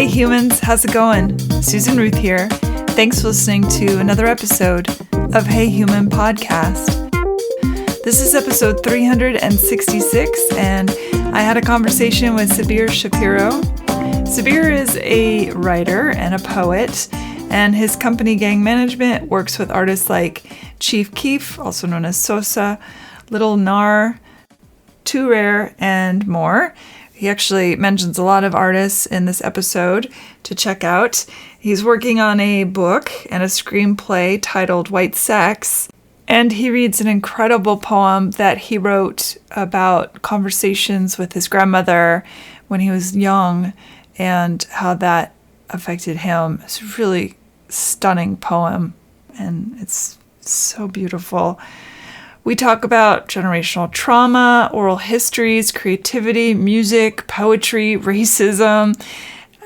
Hey humans, how's it going? Susan Ruth here. Thanks for listening to another episode of Hey Human Podcast. This is episode 366, and I had a conversation with Sabir Shapiro. Sabir is a writer and a poet, and his company Gang Management works with artists like Chief Keef, also known as Sosa, Little Gnar, Too Rare, and more. He actually mentions a lot of artists in this episode to check out. He's working on a book and a screenplay titled White Sex, and he reads an incredible poem that he wrote about conversations with his grandmother when he was young and how that affected him. It's a really stunning poem, and it's so beautiful. We talk about generational trauma, oral histories, creativity, music, poetry, racism,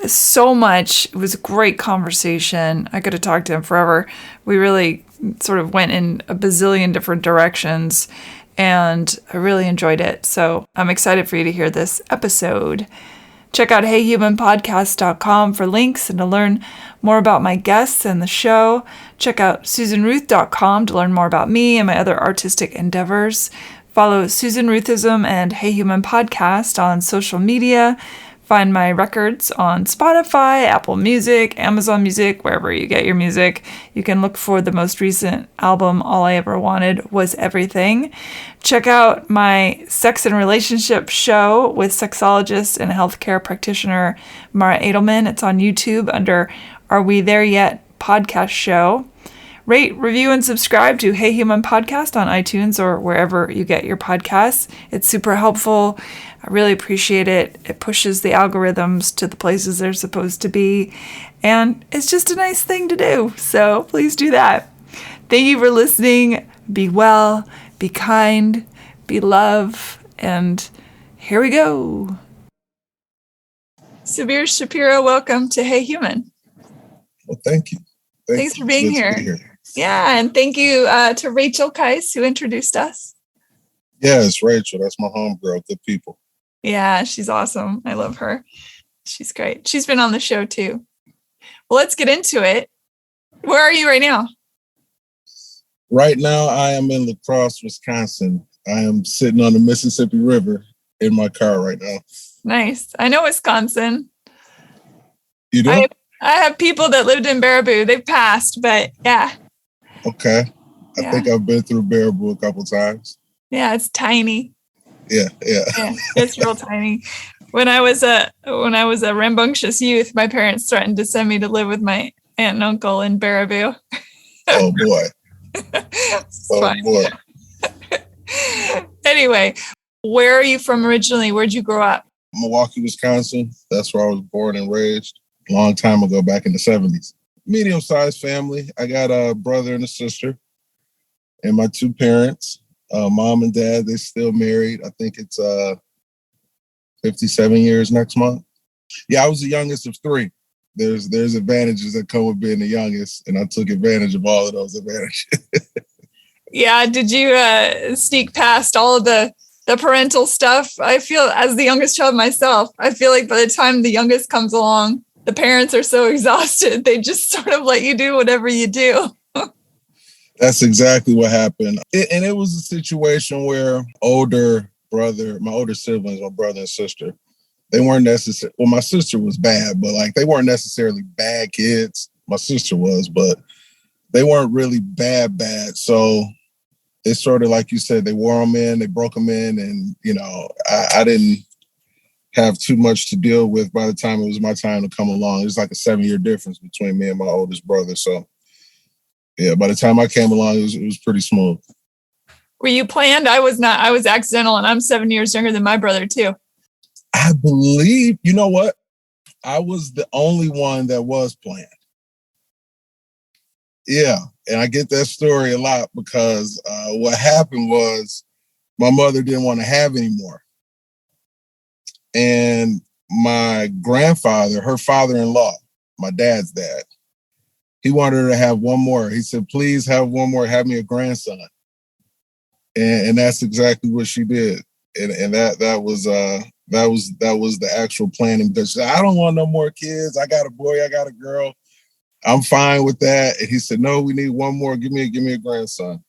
so much. It was a great conversation. I could have talked to him forever. We really sort of went in a bazillion different directions, and I really enjoyed it. So I'm excited for you to hear this episode. Check out heyhumanpodcast.com for links and to learn more about my guests and the show. Check out susanruth.com to learn more about me and my other artistic endeavors. Follow Susan Ruthism and Hey Human Podcast on social media. Find my records on Spotify, Apple Music, Amazon Music, wherever you get your music. You can look for the most recent album, All I Ever Wanted Was Everything. Check out my sex and relationship show with sexologist and healthcare practitioner Mara Edelman. It's on YouTube under Are We There Yet podcast show. Rate, review, and subscribe to Hey Human Podcast on iTunes or wherever you get your podcasts. It's super helpful. I really appreciate it. It pushes the algorithms to the places they're supposed to be. And it's just a nice thing to do. So please do that. Thank you for listening. Be well, be kind, be love. And here we go. Sabir Shapiro, welcome to Hey Human. Well, thank you. Thanks for being here. Yeah, and thank you to Rachel Kais, who introduced us. Yeah, it's Rachel. That's my homegirl. Good people. Yeah, she's awesome. I love her. She's great. She's been on the show too. Well, let's get into it. Where are you right now? Right now, I am in La Crosse, Wisconsin. I am sitting on the Mississippi River in my car right now. Nice. I know Wisconsin. You do? I have people that lived in Baraboo. They've passed, but yeah. Okay. I think I've been through Baraboo a couple times. Yeah, it's tiny. Yeah, it's real tiny. When I was a rambunctious youth, my parents threatened to send me to live with my aunt and uncle in Baraboo. Oh boy. Boy. Anyway, where are you from originally? Where'd you grow up? Milwaukee, Wisconsin. That's where I was born and raised a long time ago, back in the 70s. Medium-sized family. I got a brother and a sister and my two parents. Mom and dad, they're still married. I think it's 57 years next month. Yeah, I was the youngest of three. There's advantages that come with being the youngest, and I took advantage of all of those advantages. Yeah, did you sneak past all of the parental stuff? I feel, as the youngest child myself, I feel like by the time the youngest comes along, the parents are so exhausted, they just sort of let you do whatever you do. That's exactly what happened. And it was a situation where my older siblings, my brother and sister, they weren't necessarily, well, my sister was bad, but like they weren't necessarily bad kids. My sister was, but they weren't really bad. So it's sort of like you said, they wore them in, they broke them in. And, I didn't have too much to deal with by the time it was my time to come along. It was like a 7-year difference between me and my oldest brother. So yeah, by the time I came along, it was pretty smooth. Were you planned? I was not. I was accidental, and I'm 7 years younger than my brother, too. I believe, you know what? I was the only one that was planned. Yeah, and I get that story a lot because what happened was my mother didn't want to have any more. And my grandfather, her father-in-law, my dad's dad, he wanted her to have one more. He said, please have one more, have me a grandson. And that's exactly what she did. And that was That was the actual planning, because she said, I don't want no more kids. I got a boy, I got a girl. I'm fine with that. And he said, no, we need one more. Give me a grandson.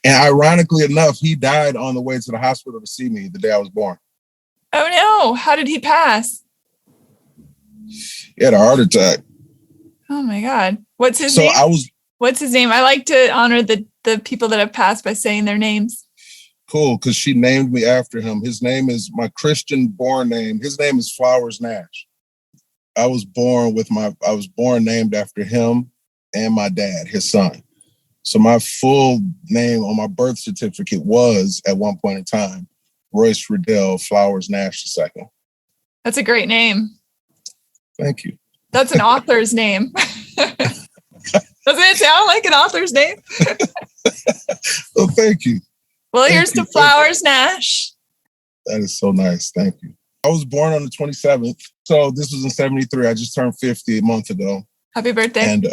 And ironically enough, he died on the way to the hospital to see me the day I was born. Oh no! How did he pass? He had a heart attack. Oh my God! What's his name? What's his name? I like to honor the people that have passed by saying their names. Cool, because she named me after him. His name is my Christian born name. His name is Flowers Nash. I was born named after him and my dad, his son. So my full name on my birth certificate was, at one point in time, Royce Riddell Flowers Nash II. That's a great name. Thank you. That's an author's name. Doesn't it sound like an author's name? Well, thank you. Well, here's to Flowers Nash. That is so nice. Thank you. I was born on the 27th. So this was in 73. I just turned 50 a month ago. Happy birthday. And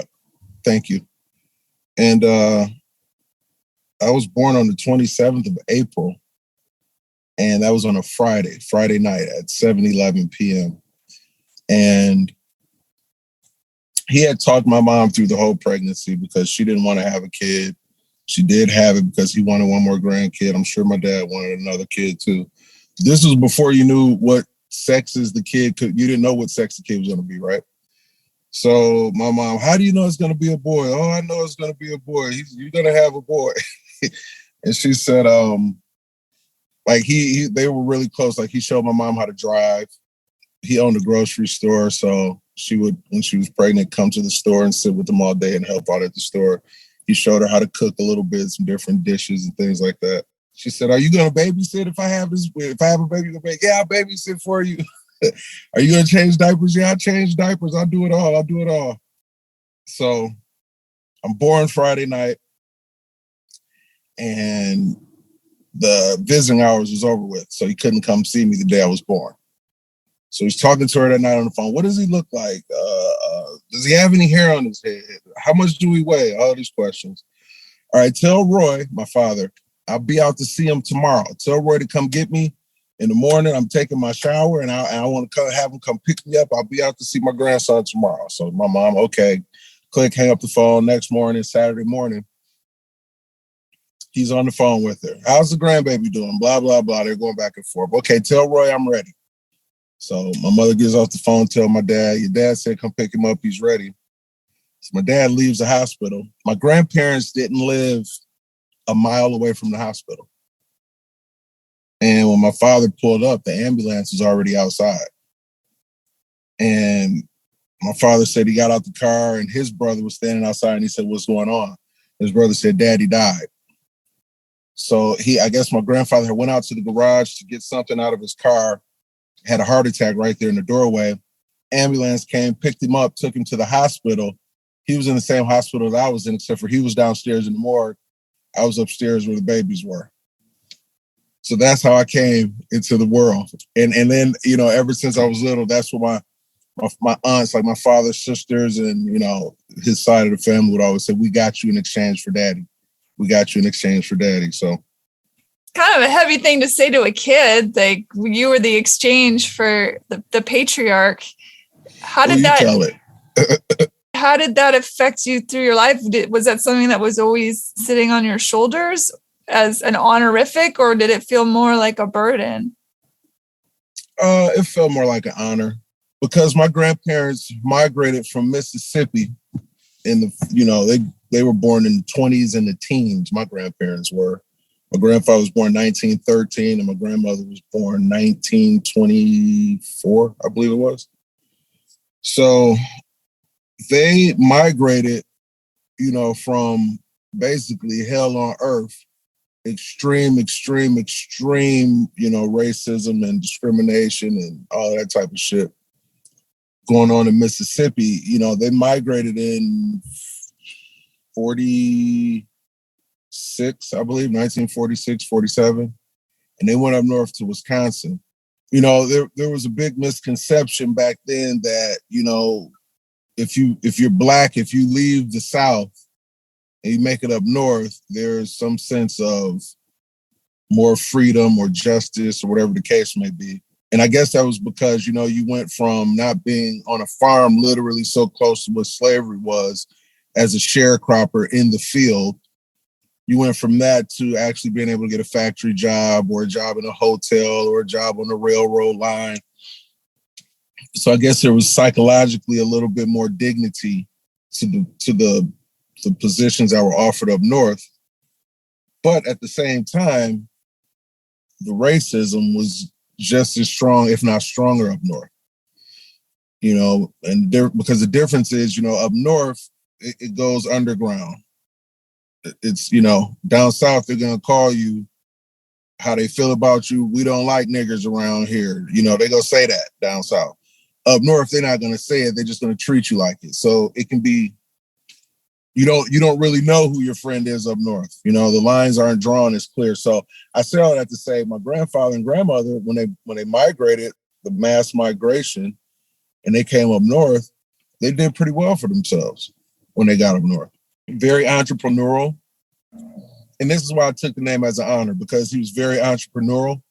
thank you. And I was born on the 27th of April. And that was on a Friday night at 7:11 p.m. And he had talked my mom through the whole pregnancy because she didn't want to have a kid. She did have it because he wanted one more grandkid. I'm sure my dad wanted another kid too. This was before you knew what sexes the kid could. You didn't know what sex the kid was going to be, right? So my mom, how do you know it's going to be a boy? Oh, I know it's going to be a boy. You're going to have a boy. And she said, like they were really close. Like he showed my mom how to drive. He owned a grocery store. So she would, when she was pregnant, come to the store and sit with them all day and help out at the store. He showed her how to cook a little bit, some different dishes and things like that. She said, are you going to babysit if I have a baby? You're gonna yeah, I'll babysit for you. Are you going to change diapers? Yeah, I'll change diapers. I'll do it all. So I'm born Friday night and the visiting hours was over with. So he couldn't come see me the day I was born. So he's talking to her that night on the phone. What does he look like? Does he have any hair on his head? How much do we weigh? All these questions. All right, tell Roy, my father, I'll be out to see him tomorrow. Tell Roy to come get me in the morning. I'm taking my shower and I want to have him come pick me up. I'll be out to see my grandson tomorrow. So my mom, okay, click, hang up the phone. Next morning, Saturday morning, he's on the phone with her. How's the grandbaby doing? Blah, blah, blah. They're going back and forth. Okay, tell Roy I'm ready. So my mother gets off the phone, tell my dad, your dad said come pick him up, he's ready. So my dad leaves the hospital. My grandparents didn't live a mile away from the hospital. And when my father pulled up, the ambulance was already outside. And my father said he got out the car and his brother was standing outside and he said, what's going on? His brother said, Daddy died. So I guess my grandfather had went out to the garage to get something out of his car, had a heart attack right there in the doorway. Ambulance came, picked him up, took him to the hospital. He was in the same hospital that I was in, except for he was downstairs in the morgue. I was upstairs where the babies were. So that's how I came into the world. And then, ever since I was little, that's what my aunts, like my father's sisters and, his side of the family would always say, we got you in exchange for daddy. We got you in exchange for daddy. So kind of a heavy thing to say to a kid, like you were the exchange for the patriarch. How did how did that affect you through your life? Was that something that was always sitting on your shoulders as an honorific, or did it feel more like a burden? It felt more like an honor because my grandparents migrated from Mississippi they were born in the 20s and the teens. My grandparents were. My grandfather was born 1913 and my grandmother was born 1924, I believe it was. So they migrated, from basically hell on earth, extreme, racism and discrimination and all that type of shit going on in Mississippi. They migrated in 46, I believe, 1946, 47. And they went up north to Wisconsin. There was a big misconception back then that, if you're Black, if you leave the South and you make it up north, there's some sense of more freedom or justice or whatever the case may be. And I guess that was because, you went from not being on a farm literally so close to what slavery was as a sharecropper in the field. You went from that to actually being able to get a factory job or a job in a hotel or a job on the railroad line. So I guess there was psychologically a little bit more dignity to the positions that were offered up north. But at the same time, the racism was just as strong, if not stronger, up north. And because the difference is, up north, it goes underground. It's, down south, they're going to call you how they feel about you. We don't like niggers around here. They're going to say that down south. Up north, they're not going to say it. They're just going to treat you like it. So it can be, you don't really know who your friend is up north. The lines aren't drawn as clear. So I say all that to say my grandfather and grandmother, when they migrated, the mass migration, and they came up north, they did pretty well for themselves when they got up north. Very entrepreneurial. And this is why I took the name as an honor, because he was very entrepreneurial.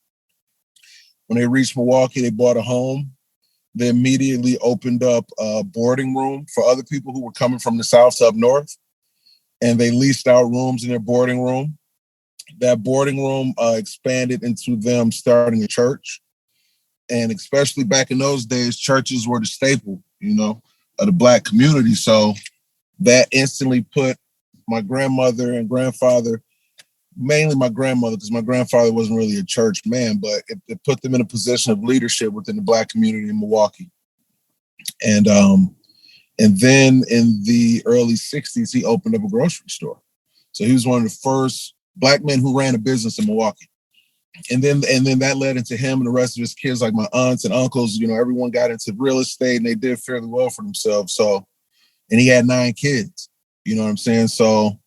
When they reached Milwaukee, they bought a home. They immediately opened up a boarding room for other people who were coming from the south to up north. And they leased out rooms in their boarding room. That boarding room expanded into them starting a church. And especially back in those days, churches were the staple, of the Black community. So that instantly put my grandmother and grandfather, mainly my grandmother, because my grandfather wasn't really a church man, but it put them in a position of leadership within the Black community in Milwaukee. And then in the early 60s, he opened up a grocery store. So he was one of the first Black men who ran a business in Milwaukee. And then that led into him and the rest of his kids, like my aunts and uncles. Everyone got into real estate and they did fairly well for themselves. So, and he had 9 kids. You know what I'm saying? So,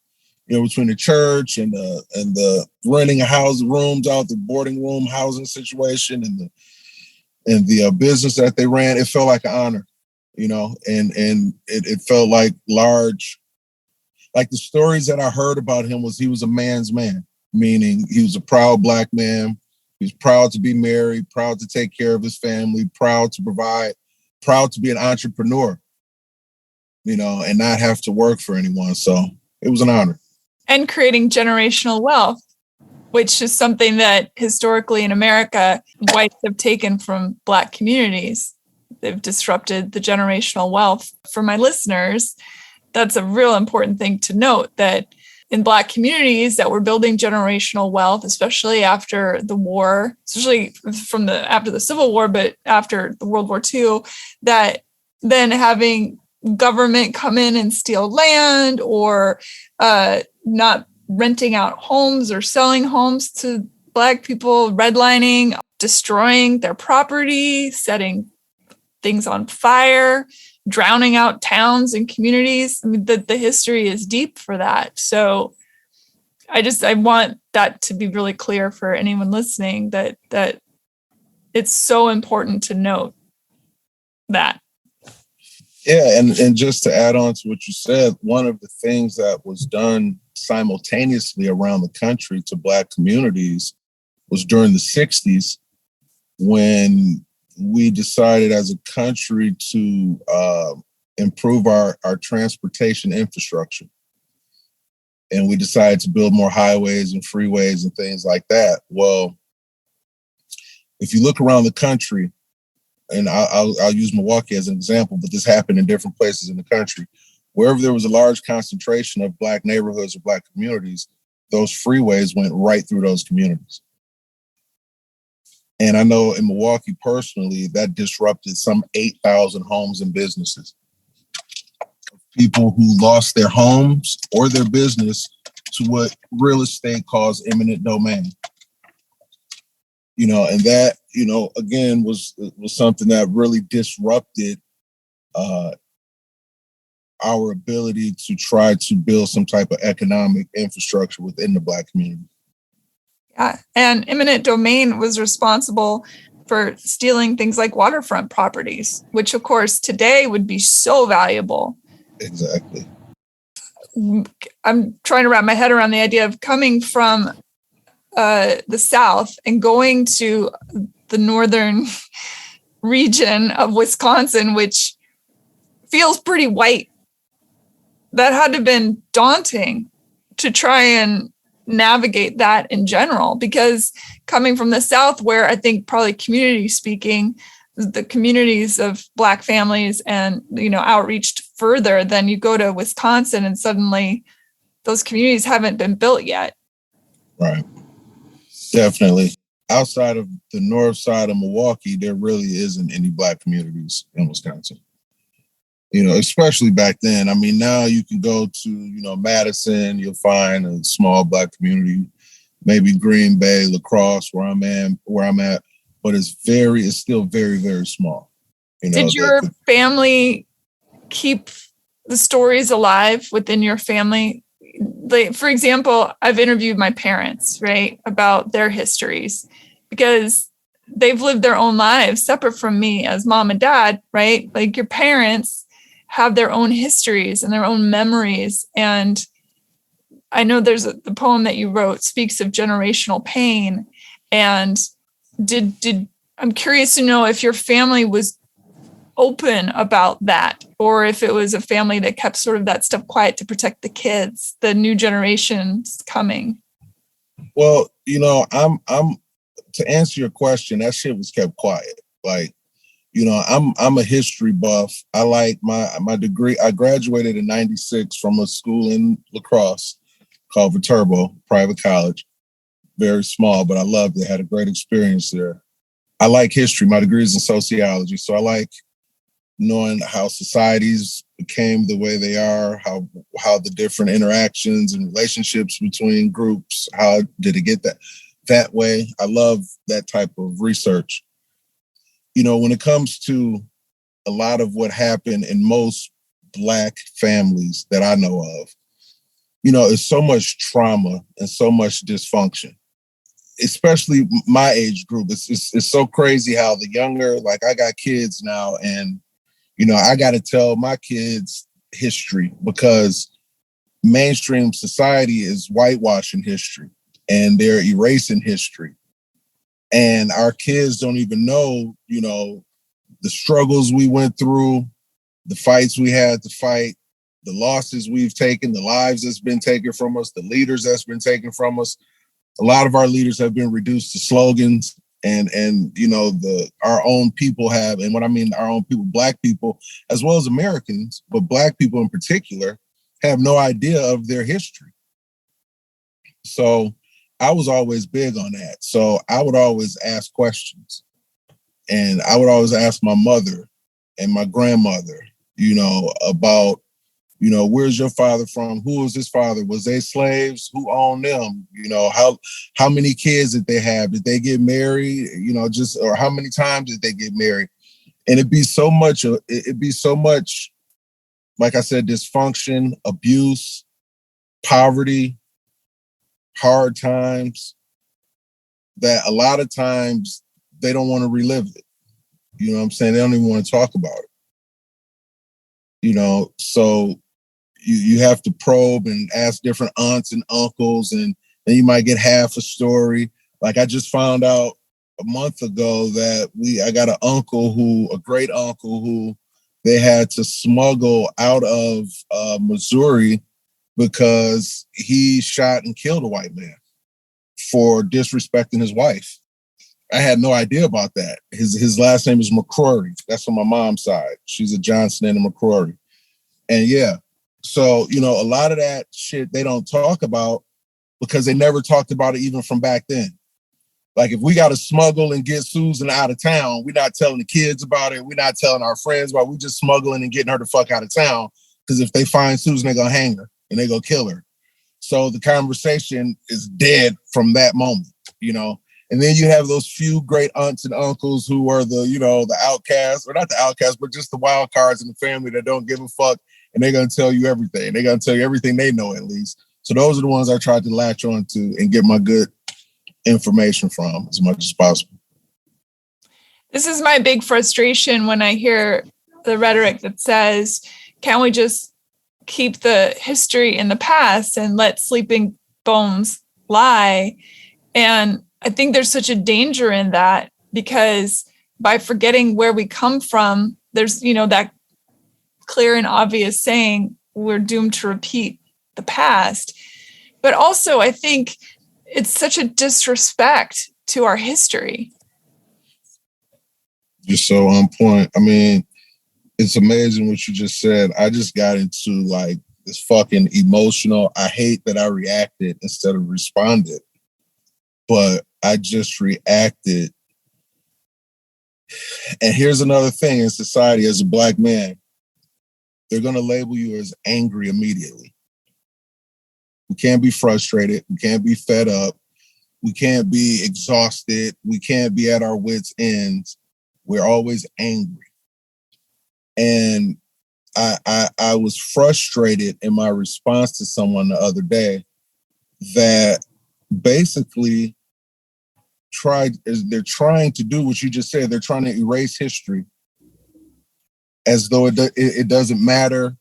between the church and the renting a house, rooms out, the boarding room housing situation, and the business that they ran, it felt like an honor, and it felt like large. Like the stories that I heard about him was he was a man's man, meaning he was a proud Black man. He was proud to be married, proud to take care of his family, proud to provide, proud to be an entrepreneur, and not have to work for anyone. So it was an honor. And creating generational wealth, which is something that historically in America, whites have taken from Black communities. They've disrupted the generational wealth. For my listeners, that's a real important thing to note, that in Black communities that were building generational wealth, especially after the war, especially after the Civil War, but after the World War II, that then having government come in and steal land or not renting out homes or selling homes to Black people, redlining, destroying their property, setting things on fire, drowning out towns and communities. I mean, the history is deep for that. So I want that to be really clear for anyone listening, that it's so important to note that. Yeah, and just to add on to what you said, one of the things that was done simultaneously around the country to Black communities was during the 60s, when we decided as a country to improve our transportation infrastructure. And we decided to build more highways and freeways and things like that. Well, if you look around the country, and I'll use Milwaukee as an example, but this happened in different places in the country. Wherever there was a large concentration of Black neighborhoods or Black communities, those freeways went right through those communities. And I know in Milwaukee personally, that disrupted some 8,000 homes and businesses. People who lost their homes or their business to what real estate calls eminent domain. And that, again, was something that really disrupted our ability to try to build some type of economic infrastructure within the Black community. Yeah, and eminent domain was responsible for stealing things like waterfront properties, which of course today would be so valuable. Exactly. I'm trying to wrap my head around the idea of coming from the South and going to the northern region of Wisconsin, which feels pretty white. That had to have been daunting to try and navigate that in general, because coming from the South, where I think probably community speaking, the communities of Black families and, outreached further, then you go to Wisconsin and suddenly those communities haven't been built yet. Right. Definitely. Outside of the north side of Milwaukee, there really isn't any Black communities in Wisconsin. Especially back then. I mean, now you can go to, Madison, you'll find a small Black community, maybe Green Bay, La Crosse, where I'm at, but it's still very, very small. Did your family keep the stories alive within your family? Like, for example, I've interviewed my parents, right, about their histories, because they've lived their own lives separate from me as mom and dad, right? Like, your parents have their own histories and their own memories. And I know the poem that you wrote speaks of generational pain. And I'm curious to know if your family was open about that, or if it was a family that kept sort of that stuff quiet to protect the kids, the new generations coming. Well, I'm to answer your question, that shit was kept quiet. Like, I'm a history buff. I like my degree. I graduated in 96 from a school in La Crosse called Viterbo, private college. Very small, but I loved it. Had a great experience there. I like history. My degree is in sociology. So I like knowing how societies became the way they are, how the different interactions and relationships between groups, how did it get that way? I love that type of research. When it comes to a lot of what happened in most Black families that I know of, there's so much trauma and so much dysfunction, especially my age group. It's so crazy how the younger, like, I got kids now, and, I got to tell my kids history, because mainstream society is whitewashing history and they're erasing history. And our kids don't even know, the struggles we went through, the fights we had to fight, the losses we've taken, the lives that's been taken from us, the leaders that's been taken from us. A lot of our leaders have been reduced to slogans, and our own people have, and what I mean, our own people, Black people, as well as Americans, but Black people in particular, have no idea of their history. So I was always big on that. So I would always ask questions, and I would always ask my mother and my grandmother, about, where's your father from? Who was his father? Was they slaves? Who owned them? How many kids did they have? Did they get married? Or how many times did they get married? And it'd be so much, like I said, dysfunction, abuse, poverty, hard times, that a lot of times they don't want to relive it. You know what I'm saying? They don't even want to talk about it. So you have to probe and ask different aunts and uncles, and then you might get half a story. Like, I just found out a month ago that I got a great uncle who they had to smuggle out of Missouri because he shot and killed a white man for disrespecting his wife. I had no idea about that. His last name is McCrory. That's on my mom's side. She's a Johnson and a McCrory. And yeah, so, a lot of that shit they don't talk about because they never talked about it even from back then. Like, if we got to smuggle and get Susan out of town, we're not telling the kids about it. We're not telling our friends about it. We're just smuggling and getting her the fuck out of town, because if they find Susan, they're going to hang her and they're going to kill her. So the conversation is dead from that moment, And then you have those few great aunts and uncles who are the outcasts, or not the outcasts, but just the wild cards in the family that don't give a fuck. And they're going to tell you everything. They're going to tell you everything they know, at least. So those are the ones I tried to latch on to and get my good information from as much as possible. This is my big frustration when I hear the rhetoric that says, can we just keep the history in the past and let sleeping bones lie? And I think there's such a danger in that, because by forgetting where we come from, there's, that clear and obvious saying, we're doomed to repeat the past. But also, I think it's such a disrespect to our history. You're so on point. I mean, it's amazing what you just said. I just got into like this fucking emotional, I hate that I reacted instead of responded. But I just reacted. And here's another thing in society as a Black man, they're going to label you as angry immediately. We can't be frustrated. We can't be fed up. We can't be exhausted. We can't be at our wits' ends. We're always angry. And I was frustrated in my response to someone the other day that basically they're trying to do what you just said. They're trying to erase history as though it doesn't matter.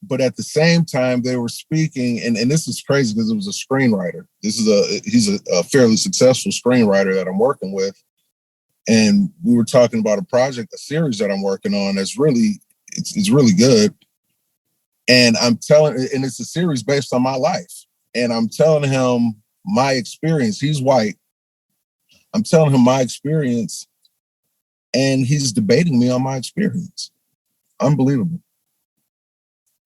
But at the same time, they were speaking, and this is crazy because it was a screenwriter. He's a fairly successful screenwriter that I'm working with. And we were talking about a series that I'm working on that's really, it's really good. And and it's a series based on my life. And I'm telling him my experience. He's white. I'm telling him my experience, and he's debating me on my experience. Unbelievable.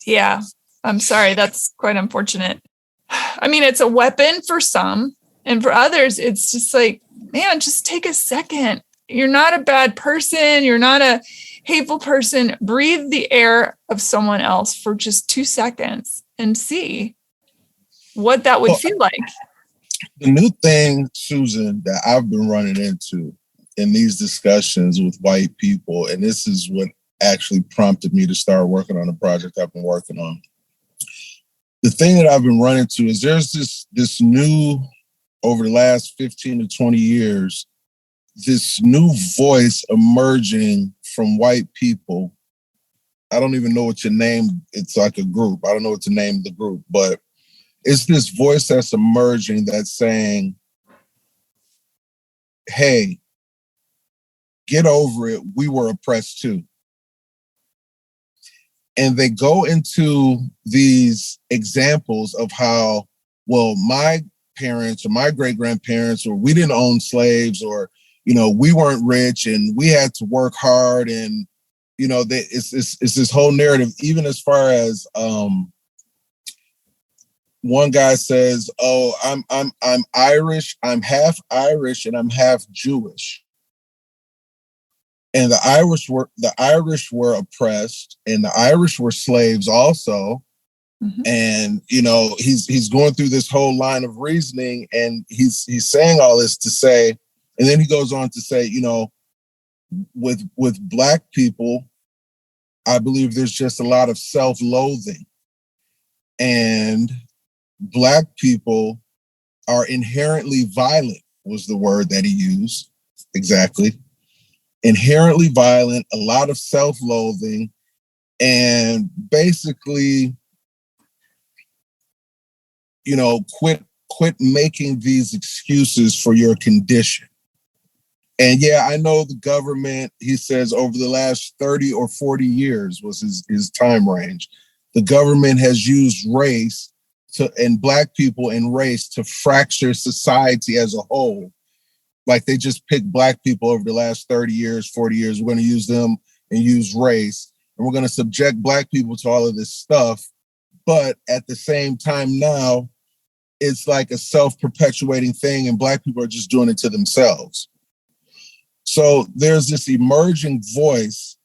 Yeah, I'm sorry. That's quite unfortunate. I mean, it's a weapon for some, and for others, it's just like, man, just take a second. You're not a bad person. You're not a hateful person. Breathe the air of someone else for just 2 seconds and see what that would feel like. The new thing, Susan, that I've been running into in these discussions with white people, and this is what actually prompted me to start working on the project I've been working on. The thing that I've been running into is there's this new, over the last 15 to 20 years, this new voice emerging from white people. I don't even know what your name, it's like a group. I don't know what to name the group, but it's this voice that's emerging that's saying, hey, get over it. We were oppressed too. And they go into these examples of how, well, my parents or my great-grandparents, or we didn't own slaves, or, we weren't rich and we had to work hard. And, it's this whole narrative, even as far as one guy says, oh, I'm Irish, I'm half Irish and I'm half Jewish. And the Irish were oppressed, and the Irish were slaves also. Mm-hmm. And he's going through this whole line of reasoning, and he's saying all this to say, and then he goes on to say, with Black people, I believe there's just a lot of self-loathing, and Black people are inherently violent, was the word that he used exactly. Inherently violent, a lot of self-loathing, and basically, quit making these excuses for your condition. And yeah, I know the government, he says, over the last 30 or 40 years was his time range. The government has used race and Black people and race to fracture society as a whole. Like they just picked Black people over the last 30 years, 40 years. We're going to use them and use race. And we're going to subject Black people to all of this stuff. But at the same time now, it's like a self-perpetuating thing, and Black people are just doing it to themselves. So there's this emerging voice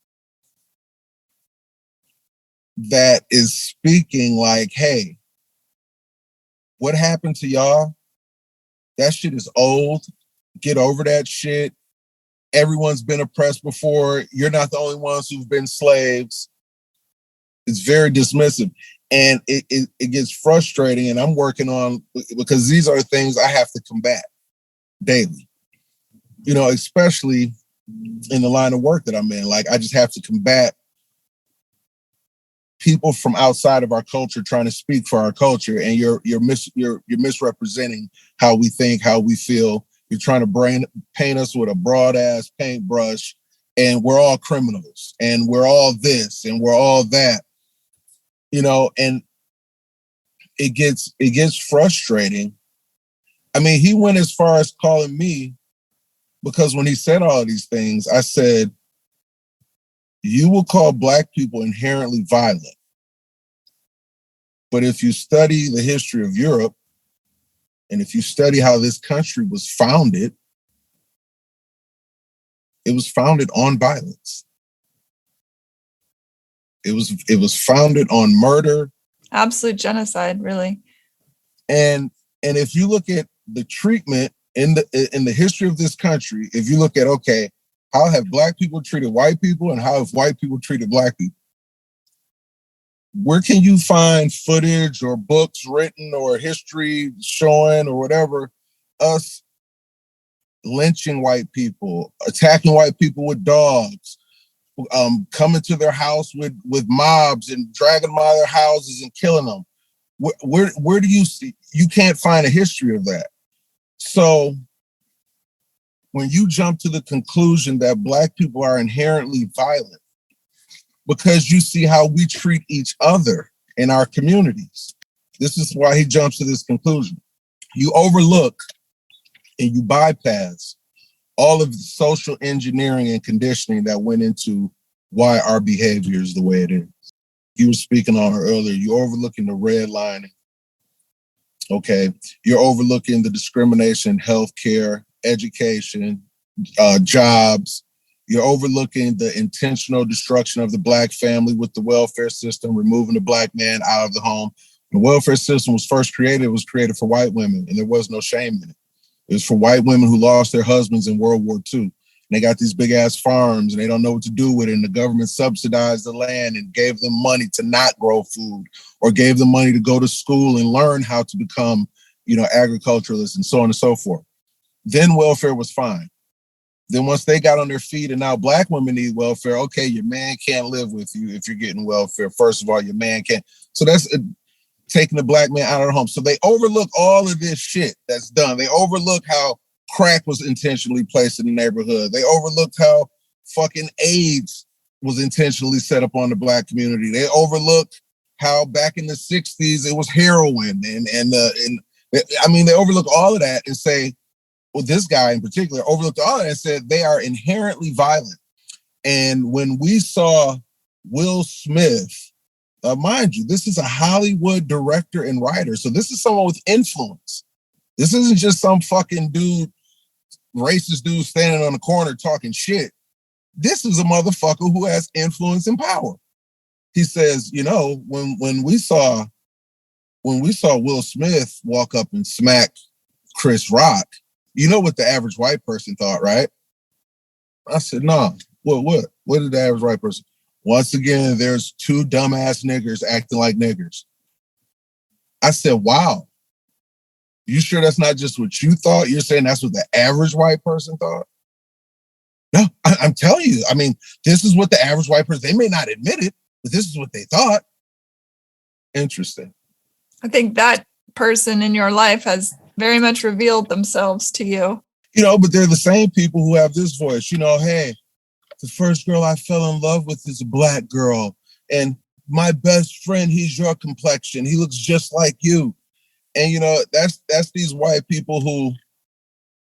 that is speaking like, hey, what happened to y'all? That shit is old. Get over that shit. Everyone's been oppressed before. You're not the only ones who've been slaves. It's very dismissive. And it gets frustrating, and I'm working on, because these are things I have to combat daily. Especially in the line of work that I'm in. Like, I just have to combat people from outside of our culture trying to speak for our culture, and you're misrepresenting how we think, how we feel, You're trying to paint us with a broad ass paintbrush, and we're all criminals, and we're all this, and we're all that, and it gets frustrating. I mean, he went as far as calling me, because when he said all of these things, I said, you will call Black people inherently violent. But if you study the history of Europe, and if you study how this country was founded, it was founded on violence. It was founded on murder. Absolute genocide, really. And if you look at the treatment in the history of this country, if you look at, okay, how have Black people treated white people and how have white people treated Black people? Where can you find footage or books written or history showing or whatever us lynching white people, attacking white people with dogs, coming to their house with mobs and dragging them out of their houses and killing them? Where do you see? You can't find a history of that. So when you jump to the conclusion that Black people are inherently violent, because you see how we treat each other in our communities. This is why he jumps to this conclusion. You overlook and you bypass all of the social engineering and conditioning that went into why our behavior is the way it is. You were speaking on earlier, you're overlooking the redlining. Okay, you're overlooking the discrimination in healthcare, education, jobs. You're overlooking the intentional destruction of the Black family with the welfare system, removing the Black man out of the home. The welfare system was first created, it was created for white women, and there was no shame in it. It was for white women who lost their husbands in World War II. And they got these big ass farms and they don't know what to do with it. And the government subsidized the land and gave them money to not grow food, or gave them money to go to school and learn how to become, agriculturalists and so on and so forth. Then welfare was fine. Then once they got on their feet and now Black women need welfare, okay, your man can't live with you if you're getting welfare. First of all, your man can't. So that's taking the Black man out of the home. So they overlook all of this shit that's done. They overlook how crack was intentionally placed in the neighborhood. They overlooked how fucking AIDS was intentionally set up on the Black community. They overlooked how back in the 60s it was heroin. They overlook all of that and say, well, this guy in particular overlooked all that and said they are inherently violent. And when we saw Will Smith, mind you, this is a Hollywood director and writer. So this is someone with influence. This isn't just some fucking racist dude standing on the corner talking shit. This is a motherfucker who has influence and power. He says, when we saw Will Smith walk up and smack Chris Rock, you know what the average white person thought, right? I said, no. What? What did the average white person? Once again, there's two dumbass niggers acting like niggers. I said, wow. You sure that's not just what you thought? You're saying that's what the average white person thought? No, I'm telling you. I mean, this is what the average white person, they may not admit it, but this is what they thought. Interesting. I think that person in your life has very much revealed themselves to you. But they're the same people who have this voice, hey, the first girl I fell in love with is a Black girl. And my best friend, he's your complexion. He looks just like you. And, that's these white people who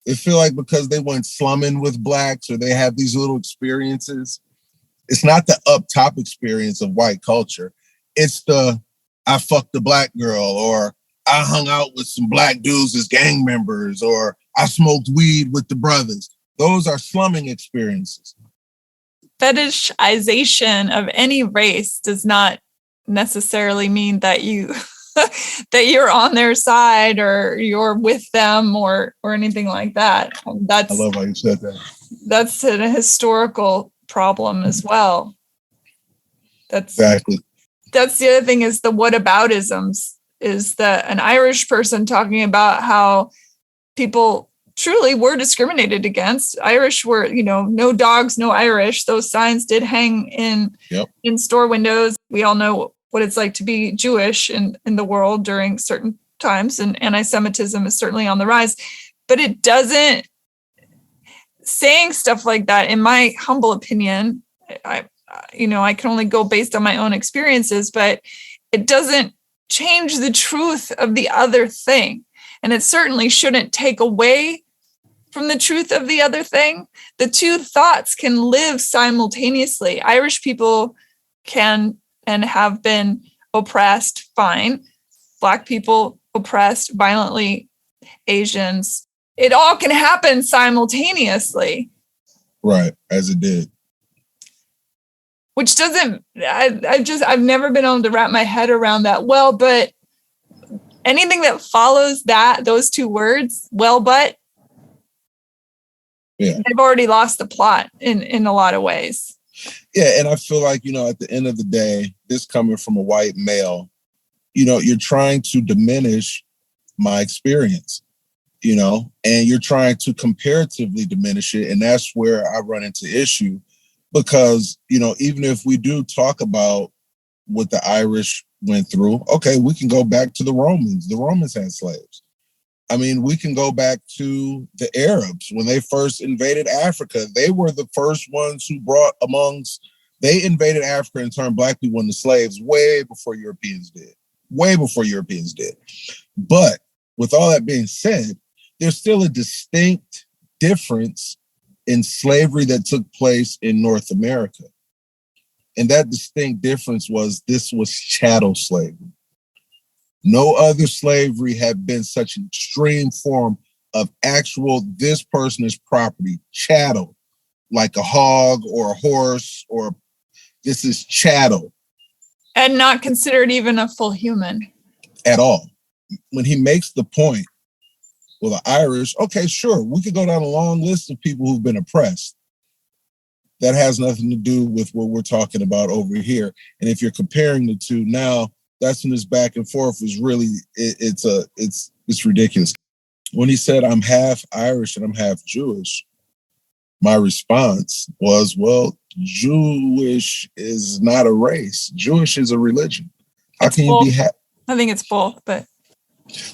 they feel like because they went slumming with Blacks or they have these little experiences. It's not the up top experience of white culture. It's the, I fucked a Black girl, or I hung out with some Black dudes as gang members, or I smoked weed with the brothers. Those are slumming experiences. Fetishization of any race does not necessarily mean that you that you're on their side or you're with them or anything like that. I love how you said that. That's a historical problem as well. Exactly. That's the other thing is the whataboutisms, is that an Irish person talking about how people truly were discriminated against. Irish were, no dogs, no Irish. Those signs did hang in store windows. We all know what it's like to be Jewish in the world during certain times, and anti-Semitism is certainly on the rise. But it doesn't saying stuff like that, in my humble opinion, I can only go based on my own experiences, but it doesn't change the truth of the other thing. And it certainly shouldn't take away from the truth of the other thing. The two thoughts can live simultaneously. Irish people can and have been oppressed, fine. Black people oppressed, violently, Asians. It all can happen simultaneously. Right, as it did. Which doesn't, I've never been able to wrap my head around that. Well, but anything that follows those two words, well, but, yeah, they've already lost the plot in a lot of ways. Yeah, and I feel like, at the end of the day, this coming from a white male, you're trying to diminish my experience, and you're trying to comparatively diminish it. And that's where I run into issue because, even if we do talk about what the Irish went through, okay, we can go back to the Romans. The Romans had slaves. I mean, we can go back to the Arabs when they first invaded Africa. They were the first ones who they invaded Africa and turned Black people into slaves way before Europeans did. But with all that being said, there's still a distinct difference in slavery that took place in North America. And that distinct difference was this was chattel slavery. No other slavery had been such an extreme form of actual, this person is property, chattel, like a hog or a horse, or this is chattel. And not considered even a full human. At all. When he makes the point, well, the Irish, okay, sure, we could go down a long list of people who've been oppressed. That has nothing to do with what we're talking about over here. And if you're comparing the two now, that's when this back and forth is really, it's ridiculous. When he said, I'm half Irish and I'm half Jewish, my response was, well, Jewish is not a race. Jewish is a religion. How can you be half? I think it's both, but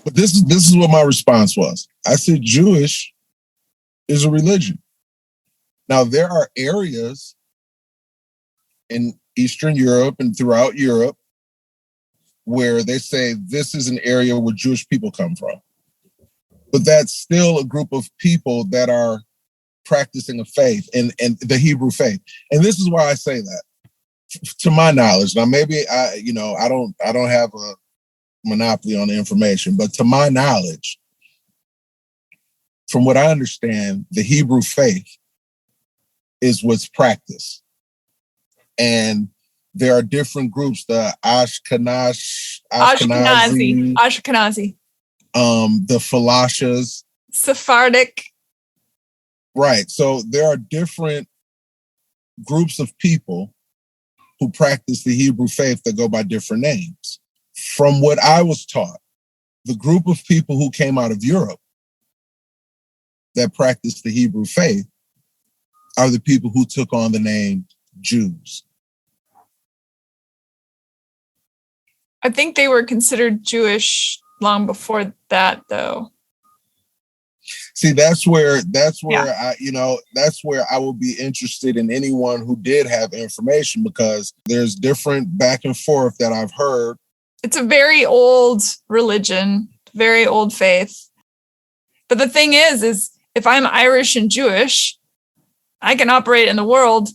this is what my response was. I said, Jewish is a religion. Now, there are areas in Eastern Europe and throughout Europe where they say this is an area where Jewish people come from. But that's still a group of people that are practicing a faith and the Hebrew faith. And this is why I say that. To my knowledge, now maybe I don't have a monopoly on the information, but to my knowledge, from what I understand, the Hebrew faith is what's practiced. And there are different groups, the Ashkenazi, the Falashas, Sephardic. Right. So there are different groups of people who practice the Hebrew faith that go by different names. From what I was taught, the group of people who came out of Europe that practiced the Hebrew faith are the people who took on the name Jews. I think they were considered Jewish long before that, though. See, that's where Yeah. that's where I will be interested in anyone who did have information, because there's different back and forth that I've heard. It's a very old religion, very old faith. But the thing is if I'm Irish and Jewish, I can operate in the world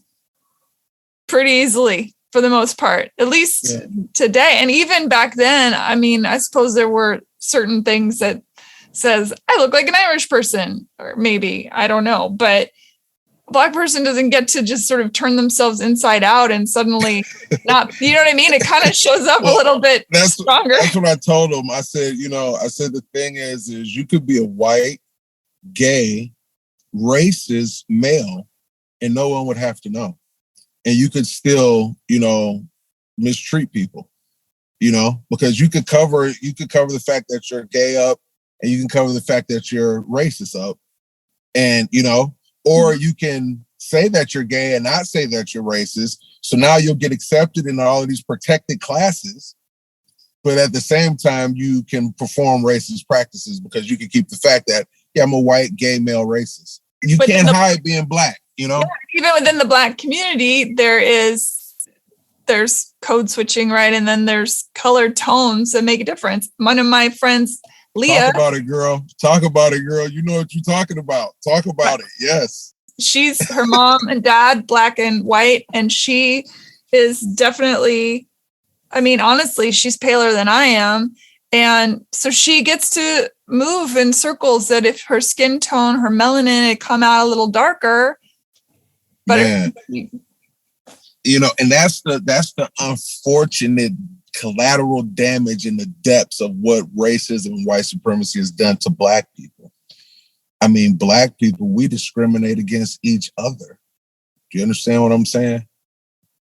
pretty easily for the most part, at least today. And even back then, I mean, I suppose there were certain things that says, I look like an Irish person, or maybe, I don't know. But a Black person doesn't get to just sort of turn themselves inside out and suddenly not, you know what I mean? It kind of shows up a little bit stronger. That's what I told him. I said, the thing is you could be a white, gay, racist male and no one would have to know. And you could still, mistreat people, because you could cover the fact that you're gay up, and you can cover the fact that you're racist up, and, or you can say that you're gay and not say that you're racist. So now you'll get accepted in all of these protected classes, but at the same time, you can perform racist practices because you can keep the fact that, I'm a white, gay, male racist. You can't hide being Black, you know? Yeah, even within the Black community, there's code switching, right? And then there's colored tones that make a difference. One of my friends, Leah. Talk about it, girl. Talk about it, girl. You know what you're talking about. Talk about it. Yes. Her mom and dad, Black and white, and she is definitely, I mean, honestly, she's paler than I am. And so she gets to move in circles that if her skin tone, her melanin had come out a little darker. But you know, and that's the unfortunate collateral damage in the depths of what racism and white supremacy has done to Black people. I mean, Black people, we discriminate against each other. Do you understand what I'm saying?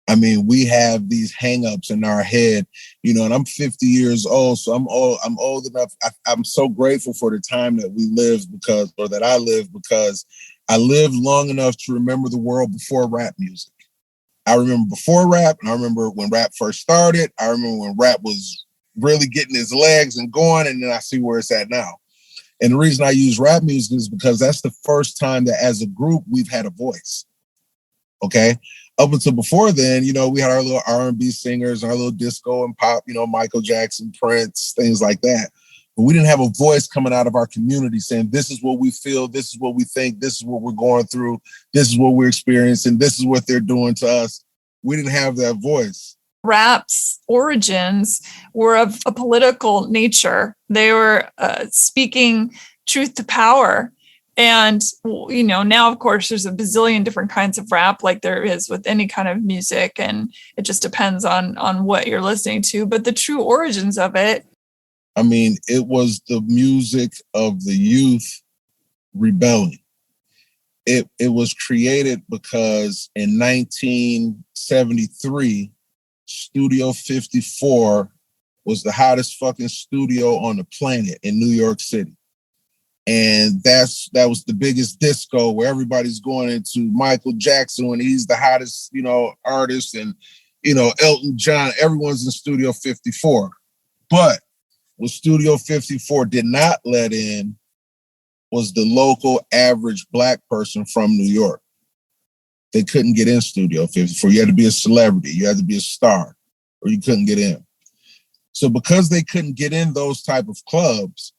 I mean, we have these hangups in our head, you know, and I'm 50 years old, so I'm old enough. I'm so grateful for the time that we lived that I lived because I lived long enough to remember the world before rap music. I remember before rap, and I remember when rap first started. I remember when rap was really getting his legs and going, and then I see where it's at now. And the reason I use rap music is because that's the first time that as a group we've had a voice. Okay? Up until before then, you know, we had our little R&B singers, our little disco and pop, you know, Michael Jackson, Prince, things like that. But we didn't have a voice coming out of our community saying, this is what we feel, this is what we think, this is what we're going through, this is what we're experiencing, this is what they're doing to us. We didn't have that voice. Rap's origins were of a political nature. They were speaking truth to power. And, you know, now, of course, there's a bazillion different kinds of rap like there is with any kind of music. And it just depends on what you're listening to. But the true origins of it. I mean, it was the music of the youth rebelling. It was created because in 1973, Studio 54 was the hottest fucking studio on the planet in New York City. And that was the biggest disco where everybody's going into Michael Jackson when he's the hottest, you know, artist, and, you know, Elton John, everyone's in Studio 54. But what Studio 54 did not let in was the local average Black person from New York. They couldn't get in Studio 54. You had to be a celebrity. You had to be a star, or you couldn't get in. So because they couldn't get in those type of clubs,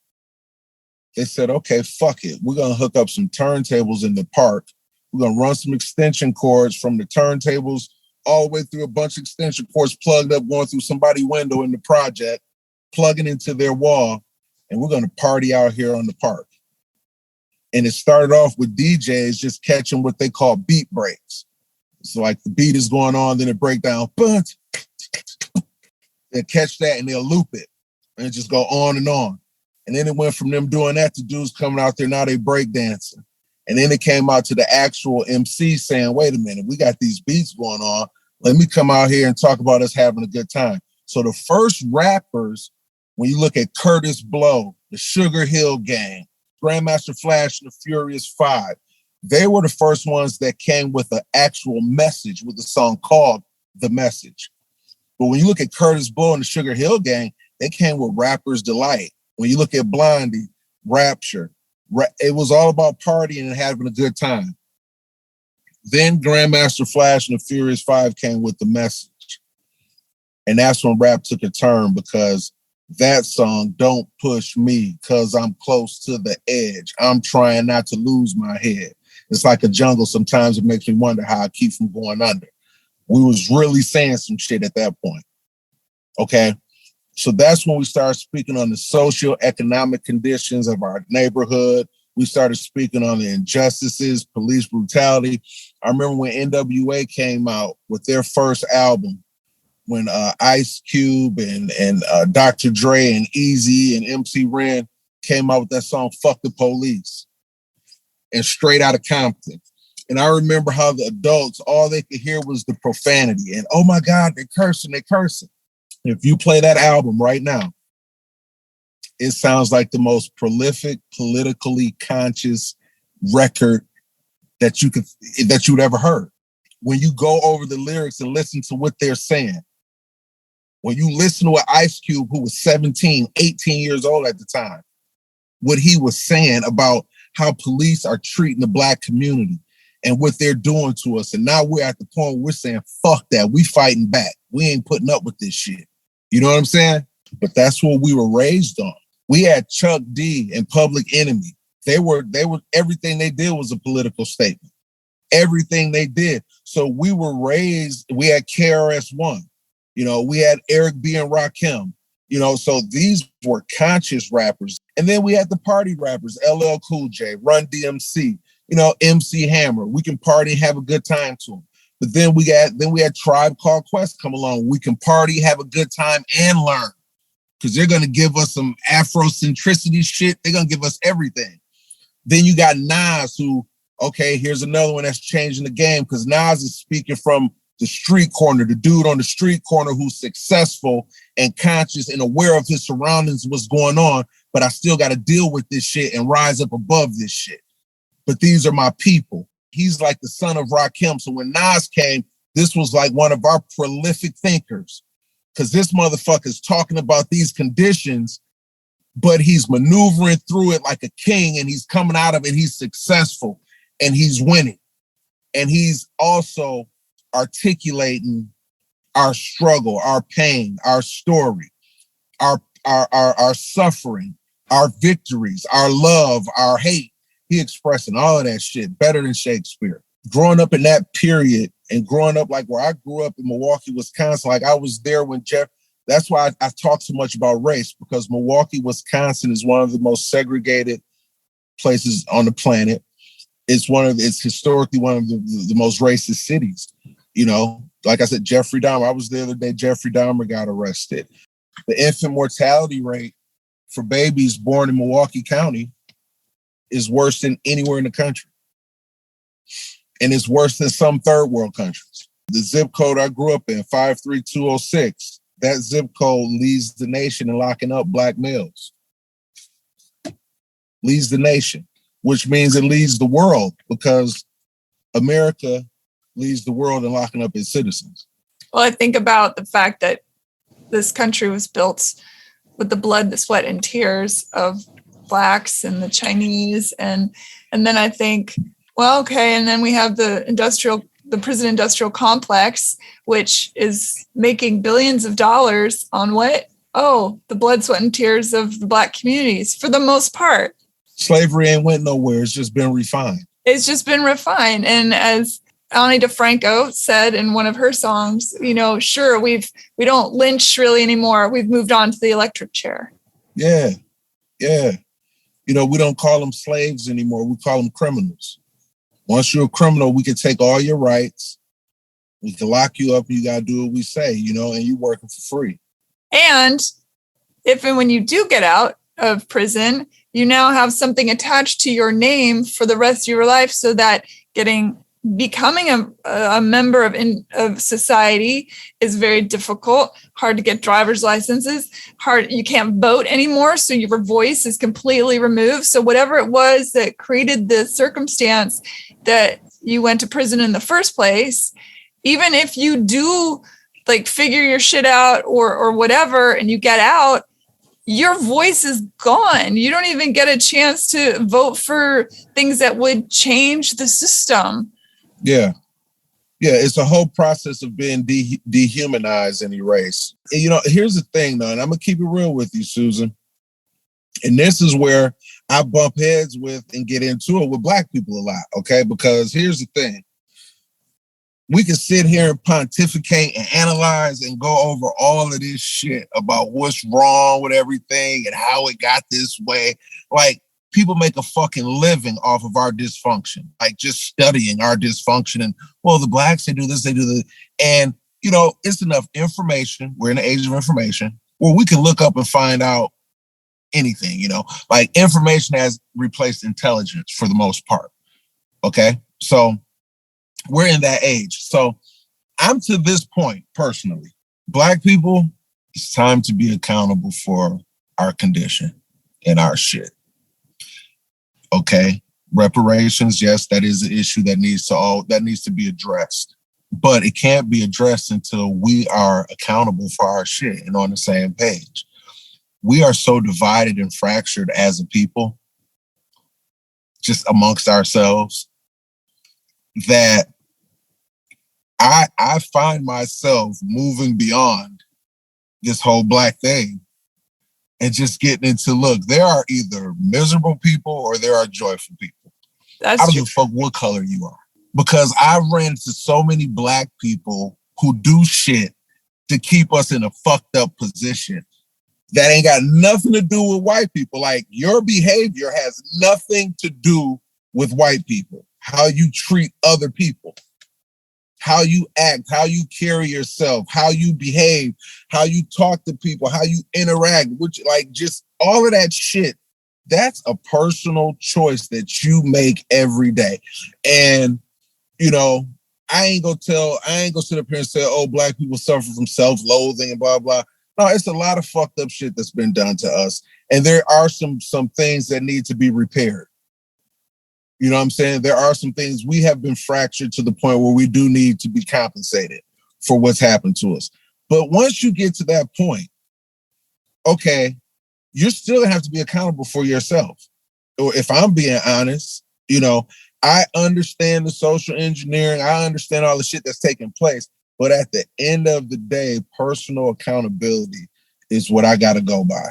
they said, okay, fuck it. We're going to hook up some turntables in the park. We're going to run some extension cords from the turntables all the way through a bunch of extension cords plugged up, going through somebody's window in the project, plugging into their wall, and we're going to party out here on the park. And it started off with DJs just catching what they call beat breaks. So like the beat is going on, then it break down, they'll catch that and they'll loop it and just go on and on. And then it went from them doing that to dudes coming out there, now they break dancing. And then it came out to the actual MC saying, wait a minute, we got these beats going on. Let me come out here and talk about us having a good time. So the first rappers, when you look at Curtis Blow, the Sugar Hill Gang, Grandmaster Flash and the Furious Five, they were the first ones that came with an actual message with a song called The Message. But when you look at Curtis Blow and the Sugar Hill Gang, they came with Rapper's Delight. When you look at Blondie, Rapture, it was all about partying and having a good time. Then Grandmaster Flash and the Furious Five came with The Message. And that's when rap took a turn, because that song, Don't Push Me, cause I'm close to the edge. I'm trying not to lose my head. It's like a jungle. Sometimes it makes me wonder how I keep from going under. We was really saying some shit at that point. Okay. So that's when we started speaking on the socio-economic conditions of our neighborhood. We started speaking on the injustices, police brutality. I remember when NWA came out with their first album, when Ice Cube and Dr. Dre and Eazy and MC Ren came out with that song, Fuck the Police, and Straight Outta Compton. And I remember how the adults, all they could hear was the profanity. And oh my God, they're cursing. If you play that album right now, it sounds like the most prolific, politically conscious record that you'd ever heard. When you go over the lyrics and listen to what they're saying, when you listen to what Ice Cube, who was 17, 18 years old at the time, what he was saying about how police are treating the Black community and what they're doing to us. And now we're at the point where we're saying, fuck that. We fighting back. We ain't putting up with this shit. You know what I'm saying? But that's what we were raised on. We had Chuck D and Public Enemy. They were everything they did was a political statement. Everything they did. So we were raised, we had KRS-One, we had Eric B. and Rakim, so these were conscious rappers. And then we had the party rappers, LL Cool J, Run DMC, MC Hammer. We can party and have a good time to them. But then we had Tribe Called Quest come along. We can party, have a good time, and learn. Because they're going to give us some Afrocentricity shit. They're going to give us everything. Then you got Nas, who, okay, here's another one that's changing the game, because Nas is speaking from the street corner, the dude on the street corner who's successful and conscious and aware of his surroundings, what's going on, but I still got to deal with this shit and rise up above this shit. But these are my people. He's like the son of Rakim. So when Nas came, this was like one of our prolific thinkers, because this motherfucker's talking about these conditions, but he's maneuvering through it like a king, and he's coming out of it. He's successful and he's winning. And he's also articulating our struggle, our pain, our story, our suffering, our victories, our love, our hate. He expressing all of that shit better than Shakespeare. Growing up in that period and growing up like where I grew up in Milwaukee, Wisconsin, like I was there when that's why I talk so much about race, because Milwaukee, Wisconsin is one of the most segregated places on the planet. It's historically one of the most racist cities. Like I said, Jeffrey Dahmer, I was there the other day, Jeffrey Dahmer got arrested. The infant mortality rate for babies born in Milwaukee County is worse than anywhere in the country. And it's worse than some third world countries. The zip code I grew up in, 53206, that zip code leads the nation in locking up Black males. Leads the nation, which means it leads the world, because America leads the world in locking up its citizens. Well, I think about the fact that this country was built with the blood, the sweat, and tears of Blacks and the Chinese. And then I think, well, okay, and then we have the prison industrial complex, which is making billions of dollars on what? Oh, the blood, sweat, and tears of the Black communities, for the most part. Slavery ain't went nowhere. It's just been refined. It's just been refined. And as Ani DeFranco said in one of her songs, sure, we don't lynch really anymore. We've moved on to the electric chair. Yeah. We don't call them slaves anymore. We call them criminals. Once you're a criminal, we can take all your rights. We can lock you up and you got to do what we say, and you're working for free. And if and when you do get out of prison, you now have something attached to your name for the rest of your life, so that becoming a member of society is very difficult, hard to get driver's licenses, you can't vote anymore, so your voice is completely removed. So whatever it was that created the circumstance that you went to prison in the first place, even if you do figure your shit out or whatever, and you get out, your voice is gone. You don't even get a chance to vote for things that would change the system. Yeah, it's a whole process of being dehumanized and erased. And, here's the thing, though, and I'm going to keep it real with you, Susan. And this is where I bump heads with and get into it with Black people a lot, okay? Because here's the thing. We can sit here and pontificate and analyze and go over all of this shit about what's wrong with everything and how it got this way. People make a fucking living off of our dysfunction, just studying our dysfunction. And, well, the Blacks, they do this, they do this. And, it's enough information. We're in the age of information where we can look up and find out anything, information has replaced intelligence for the most part. Okay. So we're in that age. So I'm to this point personally, Black people, it's time to be accountable for our condition and our shit. Okay, reparations, yes, that is an issue that needs to be addressed. But it can't be addressed until we are accountable for our shit and on the same page. We are so divided and fractured as a people. just amongst ourselves, that I find myself moving beyond this whole black thing and just getting into, look, there are either miserable people or there are joyful people. I don't give a fuck what color you are. Because I ran into so many black people who do shit to keep us in a fucked up position that ain't got nothing to do with white people. Like, your behavior has nothing to do with white people. How you treat other people, how you act, how you carry yourself, how you behave, how you talk to people, how you interact, which, like, just all of that shit, that's a personal choice that you make every day. And, you know, I ain't gonna sit up here and say, oh, black people suffer from self-loathing and blah, blah. No, it's a lot of fucked up shit that's been done to us. And there are some things that need to be repaired. You know what I'm saying? There are some things, we have been fractured to the point where we do need to be compensated for what's happened to us. But once you get to that point, okay, you're still gonna have to be accountable for yourself. Or if I'm being honest, you know, I understand the social engineering. I understand all the shit that's taking place. But at the end of the day, personal accountability is what I got to go by.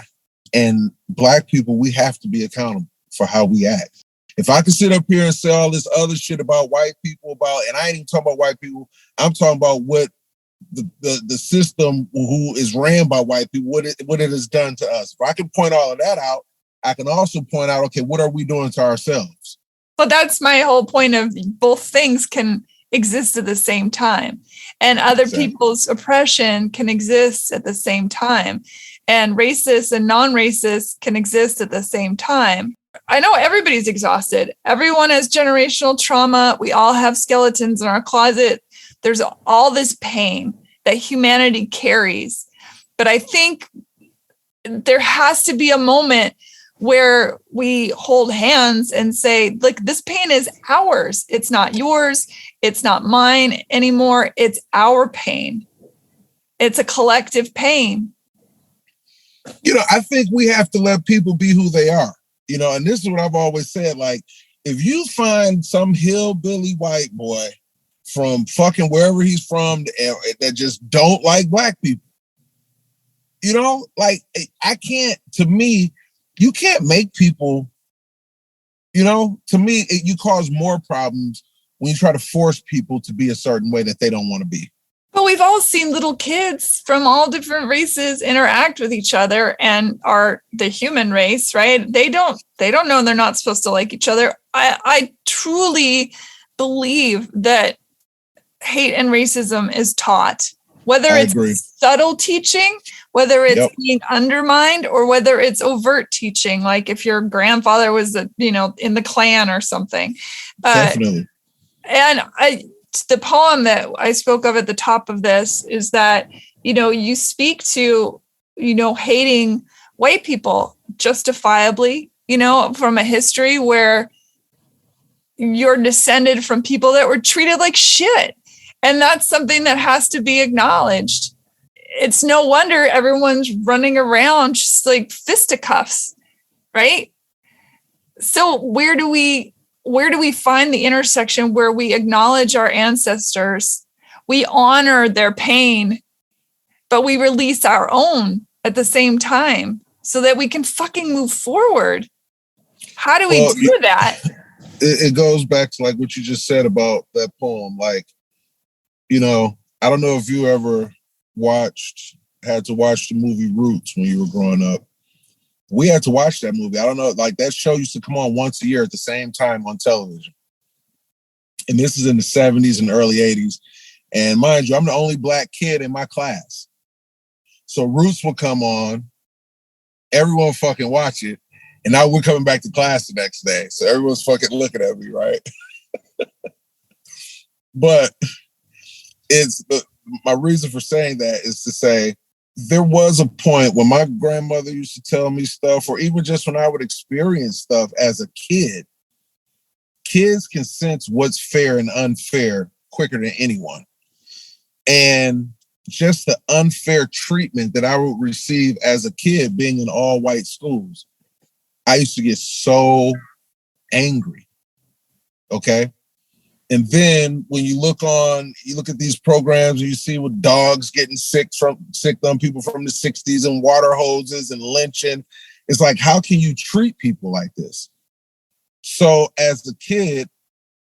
And black people, we have to be accountable for how we act. If I can sit up here and say all this other shit about white people, and I ain't even talking about white people, I'm talking about what the system who is ran by white people, what it has done to us. If I can point all of that out, I can also point out, okay, what are we doing to ourselves? Well, that's my whole point of both things can exist at the same time. And other people's oppression can exist at the same time. And racist and non-racist can exist at the same time. I know everybody's exhausted. Everyone has generational trauma. We all have skeletons in our closet. There's all this pain that humanity carries. But I think there has to be a moment where we hold hands and say, like, this pain is ours. It's not yours. It's not mine anymore. It's our pain. It's a collective pain. You know, I think we have to let people be who they are. You know, and this is what I've always said. Like, if you find some hillbilly white boy from fucking wherever he's from that just don't like black people, you know, like, to me, you can't make people, you know, to me, you cause more problems when you try to force people to be a certain way that they don't want to be. But we've all seen little kids from all different races interact with each other and are the human race, right? They don't know they're not supposed to like each other. I truly believe that hate and racism is taught, whether it's subtle teaching, whether it's being undermined, or whether it's overt teaching, like if your grandfather was, in the Klan or something. Definitely. And the poem that I spoke of at the top of this is that, you speak to, hating white people justifiably, from a history where you're descended from people that were treated like shit. And that's something that has to be acknowledged. It's no wonder everyone's running around just like fisticuffs, right? So where do we find the intersection where we acknowledge our ancestors, we honor their pain, but we release our own at the same time so that we can fucking move forward? How do we do that? It goes back to like what you just said about that poem. Like, I don't know if you ever had to watch the movie Roots when you were growing up. We had to watch that movie. I don't know, like that show used to come on once a year at the same time on television. And this is in the 70s and early 80s. And mind you, I'm the only black kid in my class. So Roots would come on, everyone would fucking watch it. And now we're coming back to class the next day. So everyone's fucking looking at me, right? But my reason for saying that is to say, there was a point when my grandmother used to tell me stuff, or even just when I would experience stuff as a kid. Kids can sense what's fair and unfair quicker than anyone. And just the unfair treatment that I would receive as a kid being in all white schools, I used to get so angry. Okay. And then when you look at these programs and you see with dogs getting sick on people from the 60s and water hoses and lynching, it's like, how can you treat people like this? So as a kid,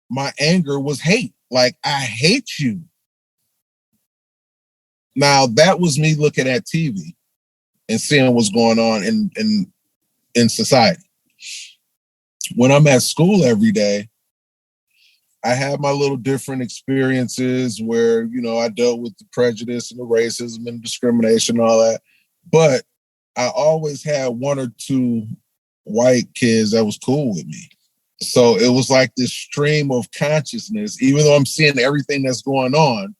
my anger was hate. Like, I hate you. Now, that was me looking at TV and seeing what's going on in society. When I'm at school every day, I have my little different experiences where, I dealt with the prejudice and the racism and discrimination and all that. But I always had one or two white kids that was cool with me. So it was like this stream of consciousness. Even though I'm seeing everything that's going on,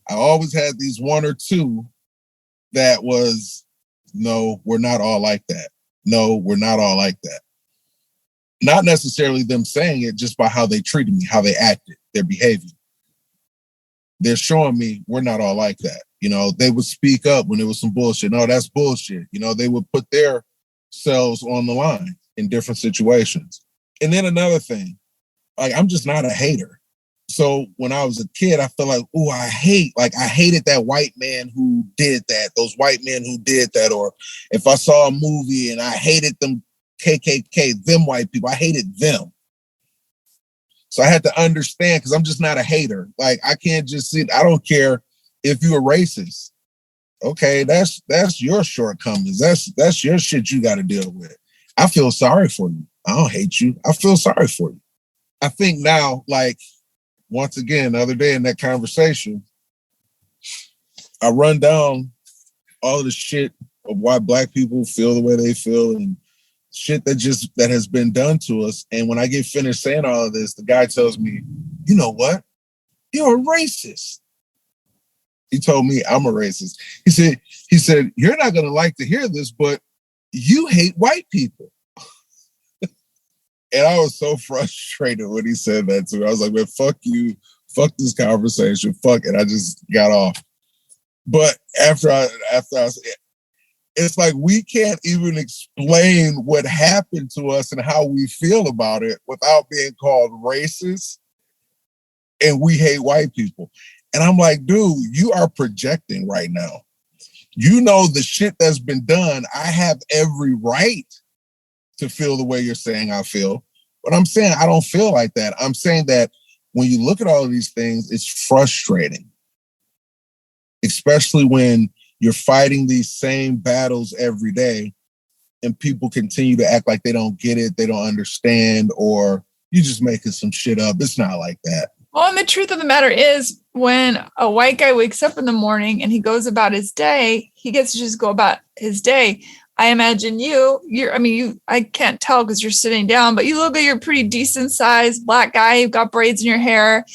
I always had these one or two that was, no, we're not all like that. No, we're not all like that. Not necessarily them saying it, just by how they treated me, how they acted, their behavior. They're showing me we're not all like that. They would speak up when there was some bullshit. No, that's bullshit. They would put their selves on the line in different situations. And then another thing, like, I'm just not a hater. So when I was a kid, I felt like, I hated that white man who did that, those white men who did that. Or if I saw a movie and I hated them KKK, them white people, I hated them. So I had to understand, because I'm just not a hater. Like, I can't just sit, I don't care if you're a racist. Okay, that's your shortcomings. That's your shit you got to deal with. I feel sorry for you. I don't hate you. I feel sorry for you. I think now, like, once again, the other day in that conversation, I run down all of the shit of why Black people feel the way they feel and shit that has been done to us. And when I get finished saying all of this, the guy tells me, you know what? You're a racist. He told me I'm a racist. He said, you're not going to like to hear this, but you hate white people. And I was so frustrated when he said that to me. I was like, man, fuck you. Fuck this conversation. Fuck it. I just got off. But after I it's like we can't even explain what happened to us and how we feel about it without being called racist and we hate white people. And I'm like, dude, you are projecting right now. The shit that's been done. I have every right to feel the way you're saying I feel. But I'm saying I don't feel like that. I'm saying that when you look at all of these things, it's frustrating. Especially when you're fighting these same battles every day and people continue to act like they don't get it, they don't understand, or you're just making some shit up. It's not like that. Well, and the truth of the matter is, when a white guy wakes up in the morning and he goes about his day, he gets to just go about his day. I imagine I can't tell because you're sitting down, but you look like you're a pretty decent sized Black guy. You've got braids in your hair,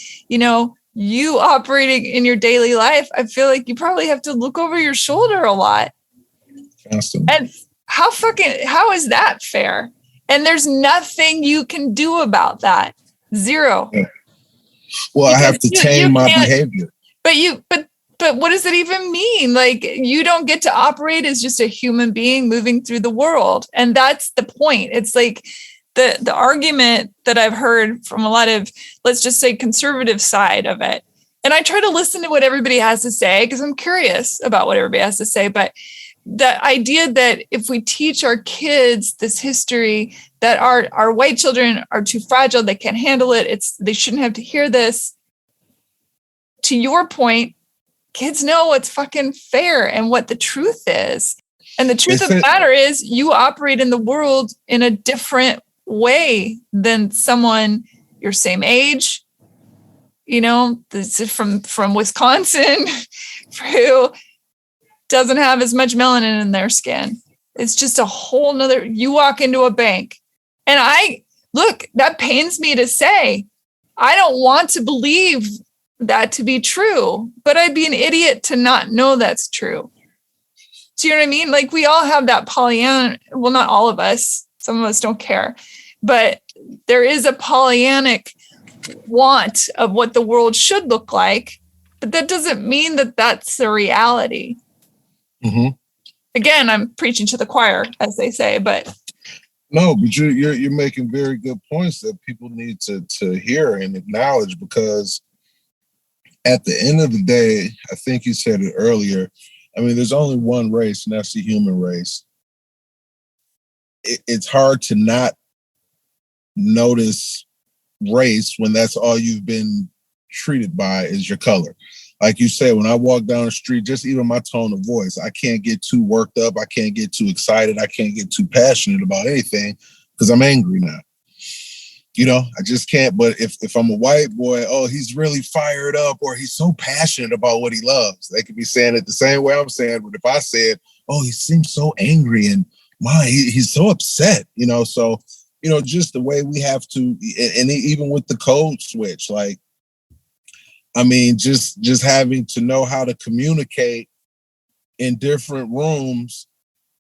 you operating in your daily life. I feel like you probably have to look over your shoulder a lot. Awesome. And how is that fair? And there's nothing you can do about that. Zero. Yeah. Well, because I have to tame my behavior. But what does it even mean? Like, you don't get to operate as just a human being moving through the world. And that's the point. It's like the argument that I've heard from a lot of, let's just say, conservative side of it. And I try to listen to what everybody has to say because I'm curious about what everybody has to say. But the idea that if we teach our kids this history, that our white children are too fragile, they can't handle it, they shouldn't have to hear this. To your point, kids know what's fucking fair and what the truth is. And the truth of the matter is, you operate in the world in a different way than someone your same age, this is from Wisconsin, who doesn't have as much melanin in their skin. It's just a whole nother, you walk into a bank and that pains me to say, I don't want to believe that to be true, but I'd be an idiot to not know that's true. Do you know what I mean? Like, we all have that Pollyanna, well, not all of us, some of us don't care, but there is a Pollyannic want of what the world should look like, but that doesn't mean that that's the reality. Mm-hmm. Again, I'm preaching to the choir, as they say, but No, but you're making very good points that people need to hear and acknowledge, because at the end of the day, I think you said it earlier. I mean, there's only one race, and that's the human race. It's hard to not notice race when that's all you've been treated by is your color. Like you said, when I walk down the street, just even my tone of voice, I can't get too worked up. I can't get too excited. I can't get too passionate about anything because I'm angry now. You know, I just can't. But if I'm a white boy, oh, he's really fired up, or he's so passionate about what he loves. They could be saying it the same way I'm saying. But if I said, oh, he seems so angry and he's so upset, you know, so, you know, just the way we have to, and even with the code switch, like, I mean, just having to know how to communicate in different rooms,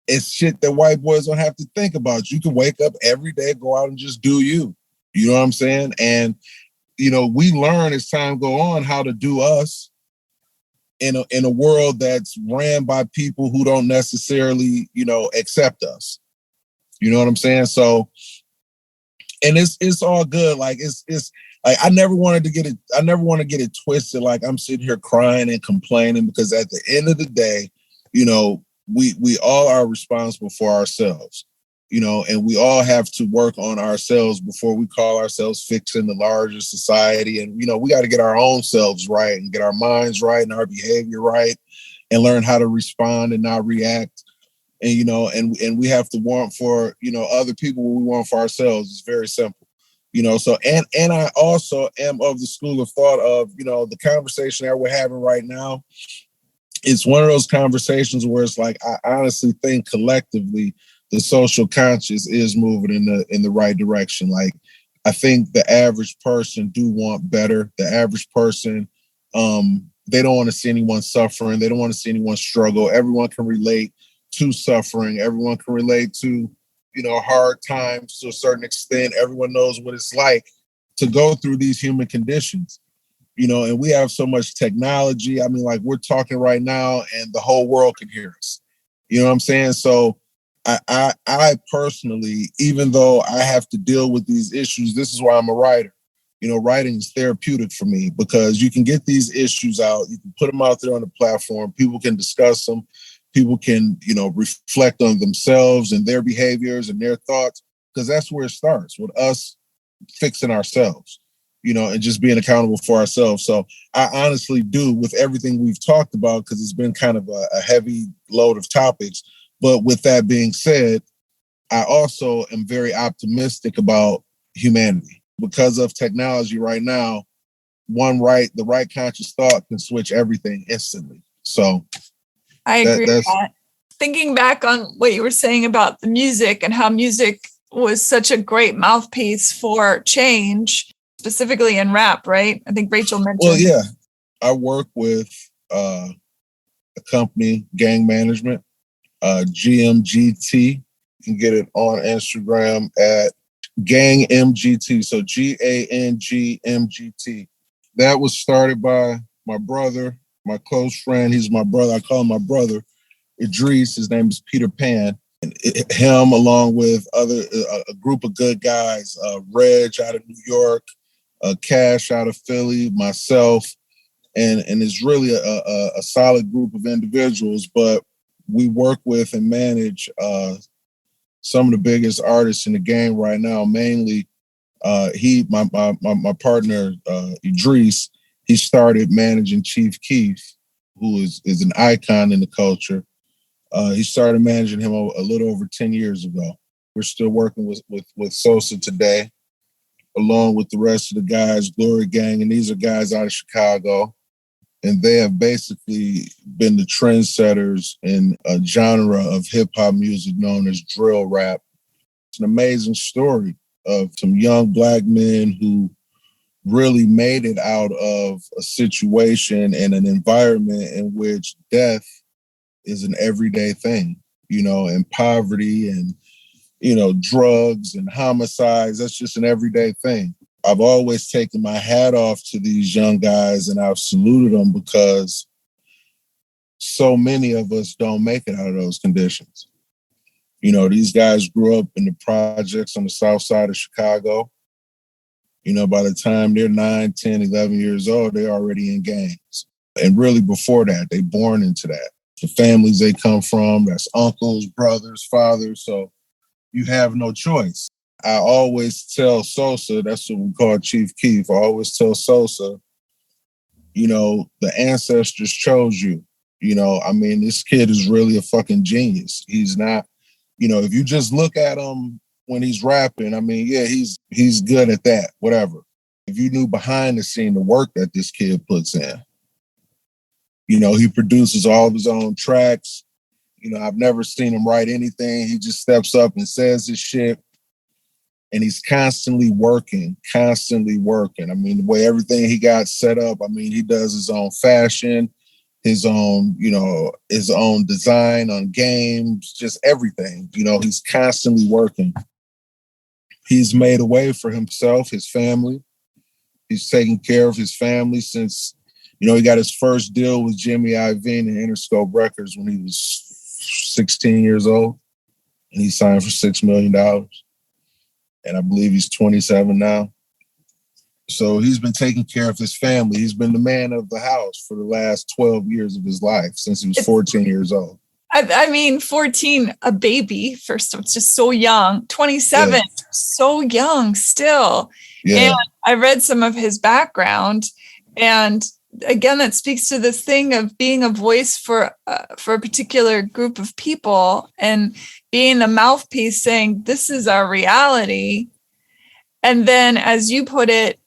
it's shit that white boys don't have to think about. You can wake up every day, go out and just do you. You know what I'm saying? And, you know, we learn as time go on how to do us in a world that's ran by people who don't necessarily, you know, accept us. You know what I'm saying? So, and it's all good. Like it's like I never want to get it twisted. Like I'm sitting here crying and complaining, because at the end of the day, you know, we all are responsible for ourselves, you know, and we all have to work on ourselves before we call ourselves fixing the larger society. And, you know, we got to get our own selves right and get our minds right and our behavior right and learn how to respond and not react. And, you know, and we have to want for, you know, other people what we want for ourselves. It's very simple, you know. So, and I also am of the school of thought of, you know, the conversation that we're having right now. It's one of those conversations where it's like, I honestly think collectively the social conscious is moving in the right direction. Like, I think the average person do want better. The average person, they don't want to see anyone suffering. They don't want to see anyone struggle. Everyone can relate to suffering. Everyone can relate to, you know, hard times to a certain extent. Everyone knows what it's like to go through these human conditions, you know, and we have so much technology. I mean, like we're talking right now and the whole world can hear us. You know what I'm saying? So I personally, even though I have to deal with these issues, this is why I'm a writer. You know, writing is therapeutic for me because you can get these issues out. You can put them out there on the platform. People can discuss them. People can, you know, reflect on themselves and their behaviors and their thoughts, because that's where it starts, with us fixing ourselves, you know, and just being accountable for ourselves. So I honestly do, with everything we've talked about, because it's been kind of a heavy load of topics. But with that being said, I also am very optimistic about humanity. Because of technology right now, the right conscious thought can switch everything instantly. So I agree with that. Thinking back on what you were saying about the music and how music was such a great mouthpiece for change, specifically in rap, right? I think Rachel mentioned. Well, yeah. I work with a company, Gang Management, GMGT. You can get it on Instagram at Gang MGT. So GANGMGT. That was started by my brother, my close friend. He's my brother. I call him my brother, Idris. His name is Peter Pan. And him, along with a group of good guys, Reg out of New York, Cash out of Philly, myself, and it's really a solid group of individuals. But we work with and manage some of the biggest artists in the game right now. Mainly, my partner Idris. He started managing Chief Keef, who is an icon in the culture. He started managing him a little over 10 years ago. We're still working with Sosa today, along with the rest of the guys, Glory Gang, and these are guys out of Chicago. And they have basically been the trendsetters in a genre of hip-hop music known as drill rap. It's an amazing story of some young Black men who really made it out of a situation and an environment in which death is an everyday thing, you know, and poverty and, you know, drugs and homicides. That's just an everyday thing. I've always taken my hat off to these young guys and I've saluted them because so many of us don't make it out of those conditions. You know, these guys grew up in the projects on the south side of Chicago. You know, by the time they're 9, 10, 11 years old, they're already in gangs. And really before that, they born into that. The families they come from, that's uncles, brothers, fathers. So you have no choice. I always tell Sosa, that's what we call Chief Keef. I always tell Sosa, you know, the ancestors chose you. You know, I mean, this kid is really a fucking genius. He's not, you know, if you just look at him when he's rapping, I mean, yeah, he's good at that, whatever. If you knew behind the scene the work that this kid puts in, you know, he produces all of his own tracks. You know, I've never seen him write anything. He just steps up and says his shit. And he's constantly working. I mean, the way everything he got set up, I mean, he does his own fashion, his own, you know, his own design on games, just everything. You know, he's constantly working. He's made a way for himself, his family. He's taken care of his family since, you know, he got his first deal with Jimmy Iovine and Interscope Records when he was 16 years old. And he signed for $6 million. And I believe he's 27 now. So he's been taking care of his family. He's been the man of the house for the last 12 years of his life, since he was 14 years old. I mean, 14, a baby, first of all, it's just so young. 27, yeah. So young still. Yeah. And I read some of his background. And again, that speaks to this thing of being a voice for a particular group of people and being a mouthpiece saying, this is our reality. And then, as you put it,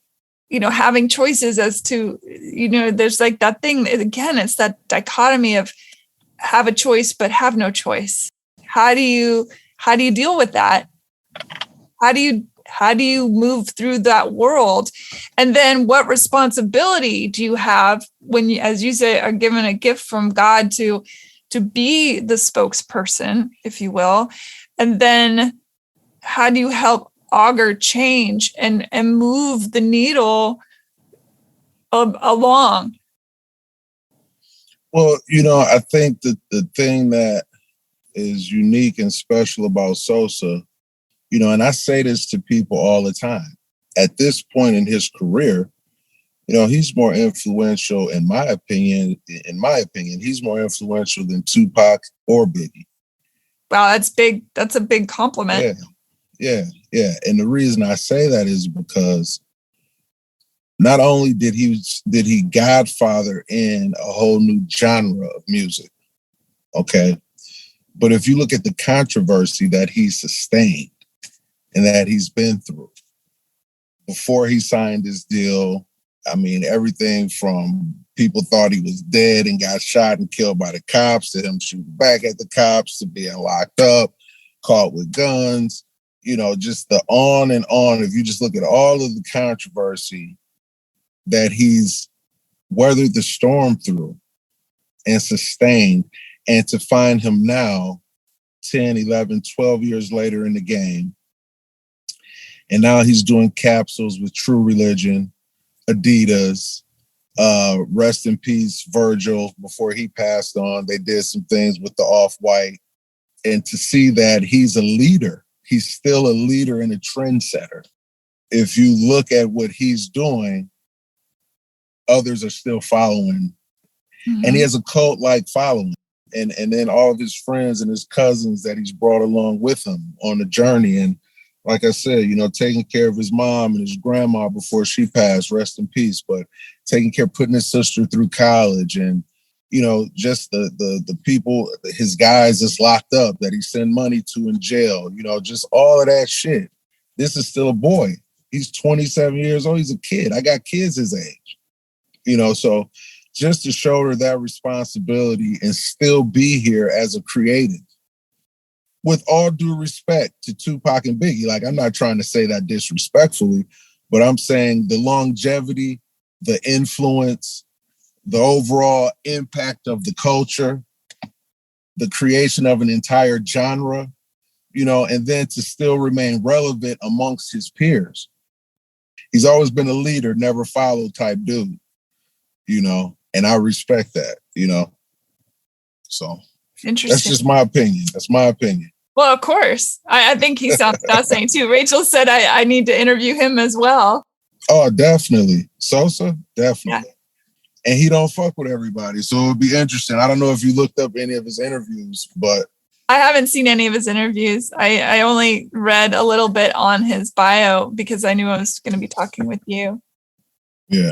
you know, having choices as to, you know, there's like that thing, again, it's that dichotomy of have a choice, but have no choice. How do you deal with that? How do you move through that world? And then what responsibility do you have when you, as you say, are given a gift from God to be the spokesperson, if you will? And then how do you help augur change and move the needle along? Well, you know, I think that the thing that is unique and special about Sosa, you know, and I say this to people all the time, at this point in his career, you know, he's more influential, in my opinion, he's more influential than Tupac or Biggie. Wow, that's big. That's a big compliment. Yeah. And the reason I say that is because not only did he godfather in a whole new genre of music, okay, but if you look at the controversy that he sustained and that he's been through before he signed his deal, I mean, everything from people thought he was dead and got shot and killed by the cops to him shooting back at the cops to being locked up, caught with guns, you know, just the on and on. If you just look at all of the controversy that he's weathered the storm through and sustained, and to find him now 10, 11, 12 years later in the game, and now he's doing capsules with True Religion, Adidas, rest in peace, Virgil, before he passed on. They did some things with the Off-White. And to see that he's a leader, he's still a leader and a trendsetter. If you look at what he's doing, others are still following. Mm-hmm. And he has a cult-like following. And then all of his friends and his cousins that he's brought along with him on the journey. And like I said, you know, taking care of his mom and his grandma before she passed, rest in peace, but taking care, putting his sister through college, and, you know, just the people, his guys that's locked up that he sent money to in jail, you know, just all of that shit. This is still a boy. He's 27 years old. He's a kid. I got kids his age, you know, so just to shoulder that responsibility and still be here as a creative. With all due respect to Tupac and Biggie, like, I'm not trying to say that disrespectfully, but I'm saying the longevity, the influence, the overall impact of the culture, the creation of an entire genre, you know, and then to still remain relevant amongst his peers. He's always been a leader, never followed type dude, you know, and I respect that, you know. So interesting. That's just my opinion. That's my opinion. Well, of course. I think he sounds fascinating too. Rachel said I need to interview him as well. Oh, definitely. Sosa, definitely. Yeah. And he don't fuck with everybody. So it would be interesting. I don't know if you looked up any of his interviews, but I haven't seen any of his interviews. I only read a little bit on his bio because I knew I was going to be talking with you. Yeah.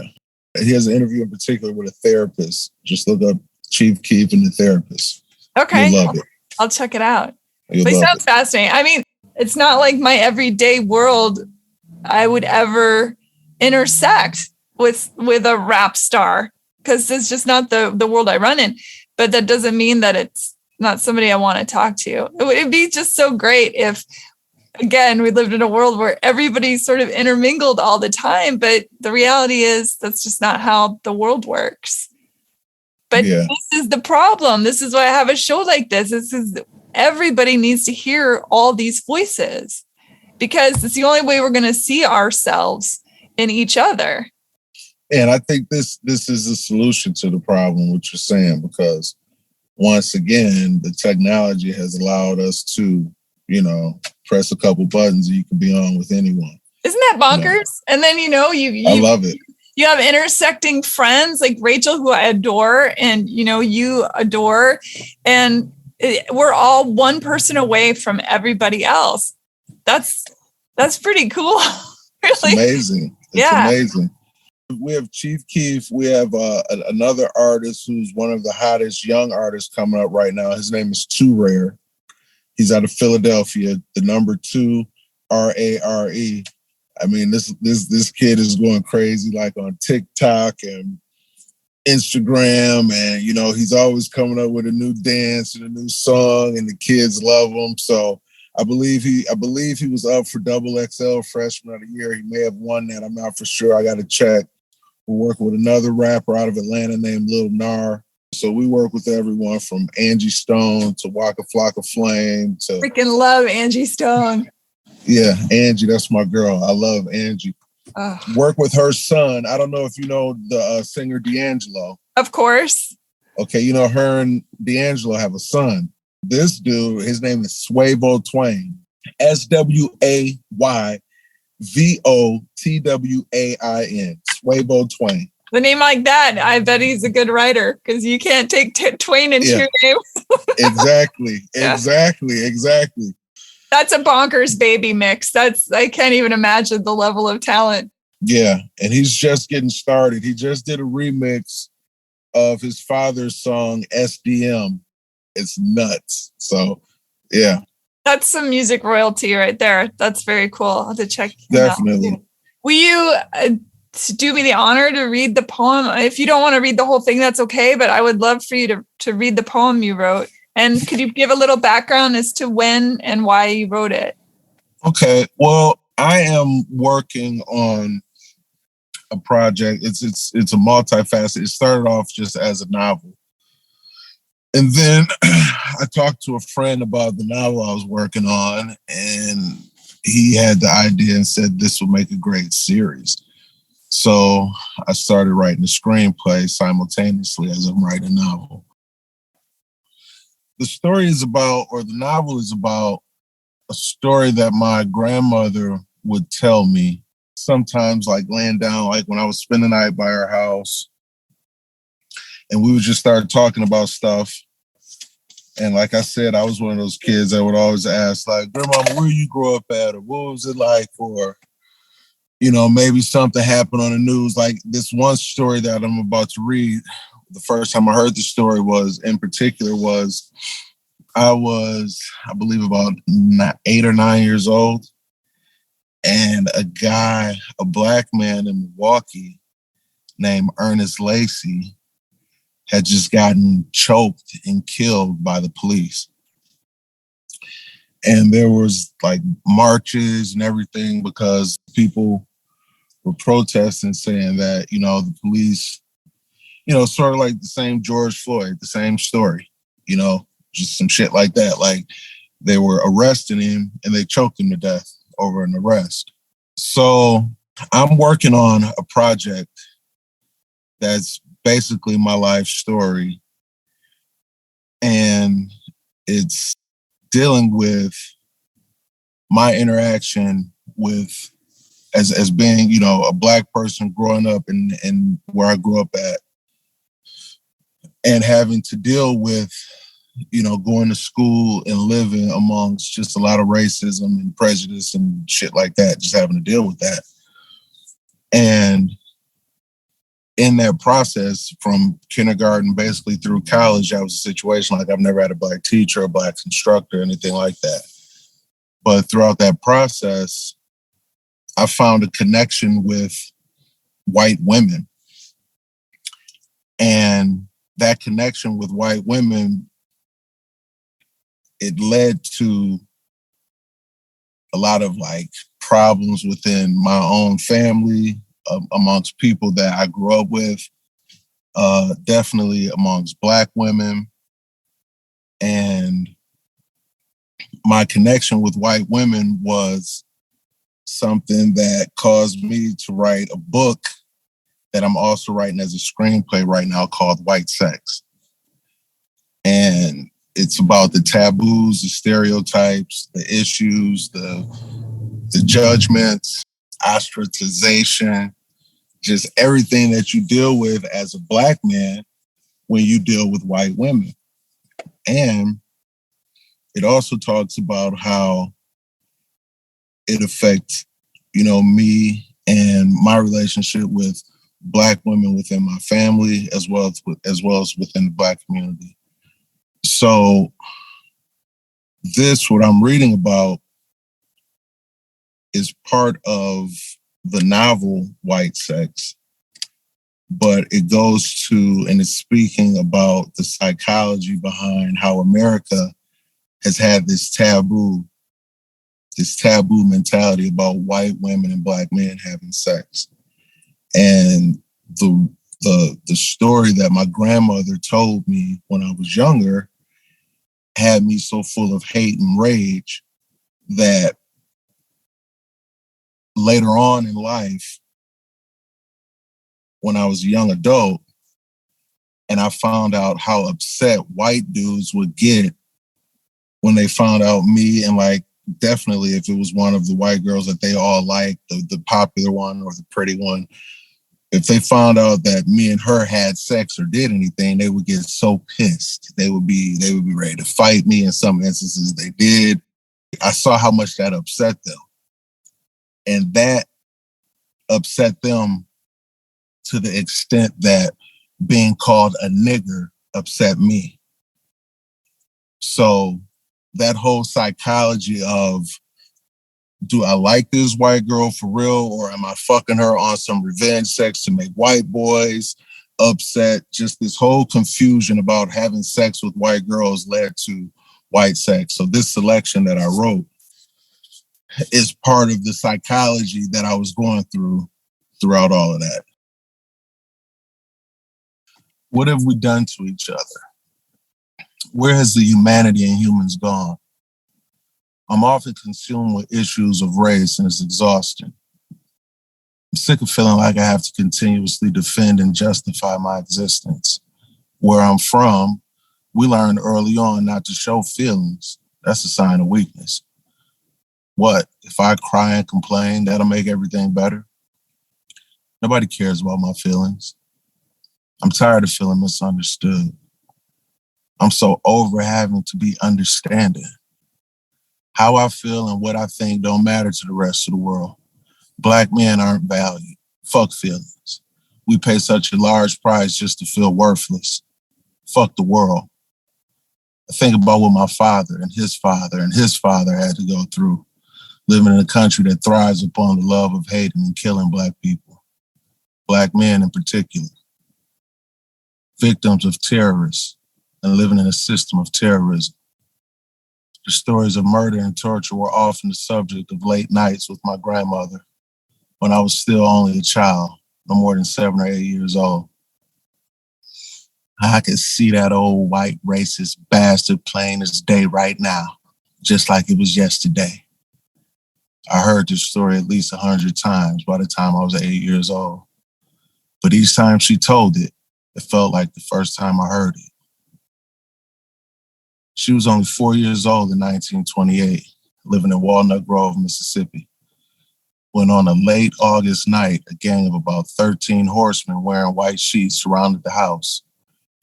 He has an interview in particular with a therapist. Just look up Chief Keef and the therapist. Okay. You'll love it. I'll check it out. You'll But he love sounds it. fascinating. I mean, it's not like my everyday world I would ever intersect with a rap star, because it's just not the world I run in. But that doesn't mean that it's not somebody I want to talk to. It'd be just so great if, again, we lived in a world where everybody's sort of intermingled all the time. But the reality is that's just not how the world works. But This is the problem. This is why I have a show like this. This is everybody needs to hear all these voices, because it's the only way we're going to see ourselves in each other. And I think this is the solution to the problem, what you're saying, because once again, the technology has allowed us to, press a couple buttons and you can be on with anyone. Isn't that bonkers? And then, I love it. You have intersecting friends like Rachel, who I adore, and, you adore, and we're all one person away from everybody else. That's pretty cool. Really. It's amazing. It's amazing. We have Chief Keef. We have another artist who's one of the hottest young artists coming up right now. His name is Too Rare. He's out of Philadelphia. The number 2, Rare. I mean, this kid is going crazy, like on TikTok and Instagram, and he's always coming up with a new dance and a new song, and the kids love him. So I believe he was up for XXL Freshman of the Year. He may have won that. I'm not for sure. I got to check. We're working with another rapper out of Atlanta named Gnar. So we work with everyone from Angie Stone to Waka Flocka Flame to... Freaking love Angie Stone. Yeah, Angie, that's my girl. I love Angie. Work with her son. I don't know if you know the singer D'Angelo. Of course. Okay, her and D'Angelo have a son. This dude, his name is Swaybo Twain. SWAYVOTWAIN. Swaybo Twain. The name like that, I bet he's a good writer, because you can't take Twain into your name. Exactly. That's a bonkers baby mix. I can't even imagine the level of talent. Yeah, and he's just getting started. He just did a remix of his father's song, SDM. It's nuts. So, yeah. That's some music royalty right there. That's very cool. I'll have to check. Definitely. Will you do me the honor to read the poem? If you don't want to read the whole thing, that's okay. But I would love for you to read the poem you wrote. And could you give a little background as to when and why you wrote it? Okay. Well, I am working on a project. It's a multifaceted. It started off just as a novel. And then I talked to a friend about the novel I was working on, and he had the idea and said this would make a great series. So I started writing a screenplay simultaneously as I'm writing a novel. The story is about, or the novel is about, a story that my grandmother would tell me sometimes, like laying down, like when I was spending the night by her house, and we would just start talking about stuff. And like I said, I was one of those kids that would always ask, like, Grandmama, where you grow up at? Or what was it like? Or, maybe something happened on the news. Like this one story that I'm about to read, the first time I heard the story was I was, I believe, about 8 or 9 years old. And a black man in Milwaukee named Ernest Lacey had just gotten choked and killed by the police. And there was like marches and everything because people were protesting, saying that, the police, sort of like the same George Floyd, the same story, just some shit like that. Like they were arresting him and they choked him to death over an arrest. So I'm working on a project that's basically my life story. And it's dealing with my interaction with as being, you know, a Black person growing up in where I grew up at, and having to deal with, you know, going to school and living amongst just a lot of racism and prejudice and shit like that, just having to deal with that. And in that process, from kindergarten basically through college, that was a situation like I've never had a Black teacher, a Black instructor, anything like that. But throughout that process, I found a connection with white women. And that connection with white women, it led to a lot of like problems within my own family, amongst people that I grew up with, definitely amongst Black women. And my connection with white women was something that caused me to write a book that I'm also writing as a screenplay right now called White Sex. And it's about the taboos, the stereotypes, the issues, the judgments, ostracization, just everything that you deal with as a Black man when you deal with white women. And it also talks about how it affects, you know, me and my relationship with Black women within my family, as well as within the Black community. So what I'm reading about is part of the novel White Sex, but it goes to and is speaking about the psychology behind how America has had this taboo mentality about white women and Black men having sex. And the story that my grandmother told me when I was younger had me so full of hate and rage that later on in life, when I was a young adult, and I found out how upset white dudes would get when they found out me, and like definitely if it was one of the white girls that they all liked, the popular one or the pretty one, if they found out that me and her had sex or did anything, they would get so pissed. They would be ready to fight me. In some instances they did. I saw how much that upset them. And that upset them to the extent that being called a nigger upset me. So that whole psychology of, do I like this white girl for real, or am I fucking her on some revenge sex to make white boys upset? Just this whole confusion about having sex with white girls led to white sex. So this selection that I wrote is part of the psychology that I was going through throughout all of that. What have we done to each other? Where has the humanity in humans gone? I'm often consumed with issues of race, and it's exhausting. I'm sick of feeling like I have to continuously defend and justify my existence. Where I'm from, we learned early on not to show feelings. That's a sign of weakness. What? If I cry and complain, that'll make everything better? Nobody cares about my feelings. I'm tired of feeling misunderstood. I'm so over having to be understanding. How I feel and what I think don't matter to the rest of the world. Black men aren't valued. Fuck feelings. We pay such a large price just to feel worthless. Fuck the world. I think about what my father and his father had to go through, living in a country that thrives upon the love of hating and killing Black people. Black men in particular. Victims of terrorists and living in a system of terrorism. The stories of murder and torture were often the subject of late nights with my grandmother when I was still only a child, no more than 7 or 8 years old. I could see that old white racist bastard plain as day right now, just like it was yesterday. I heard this story at least 100 times by the time I was 8 years old. But each time she told it, it felt like the first time I heard it. She was only 4 years old in 1928, living in Walnut Grove, Mississippi, when on a late August night, a gang of about 13 horsemen wearing white sheets surrounded the house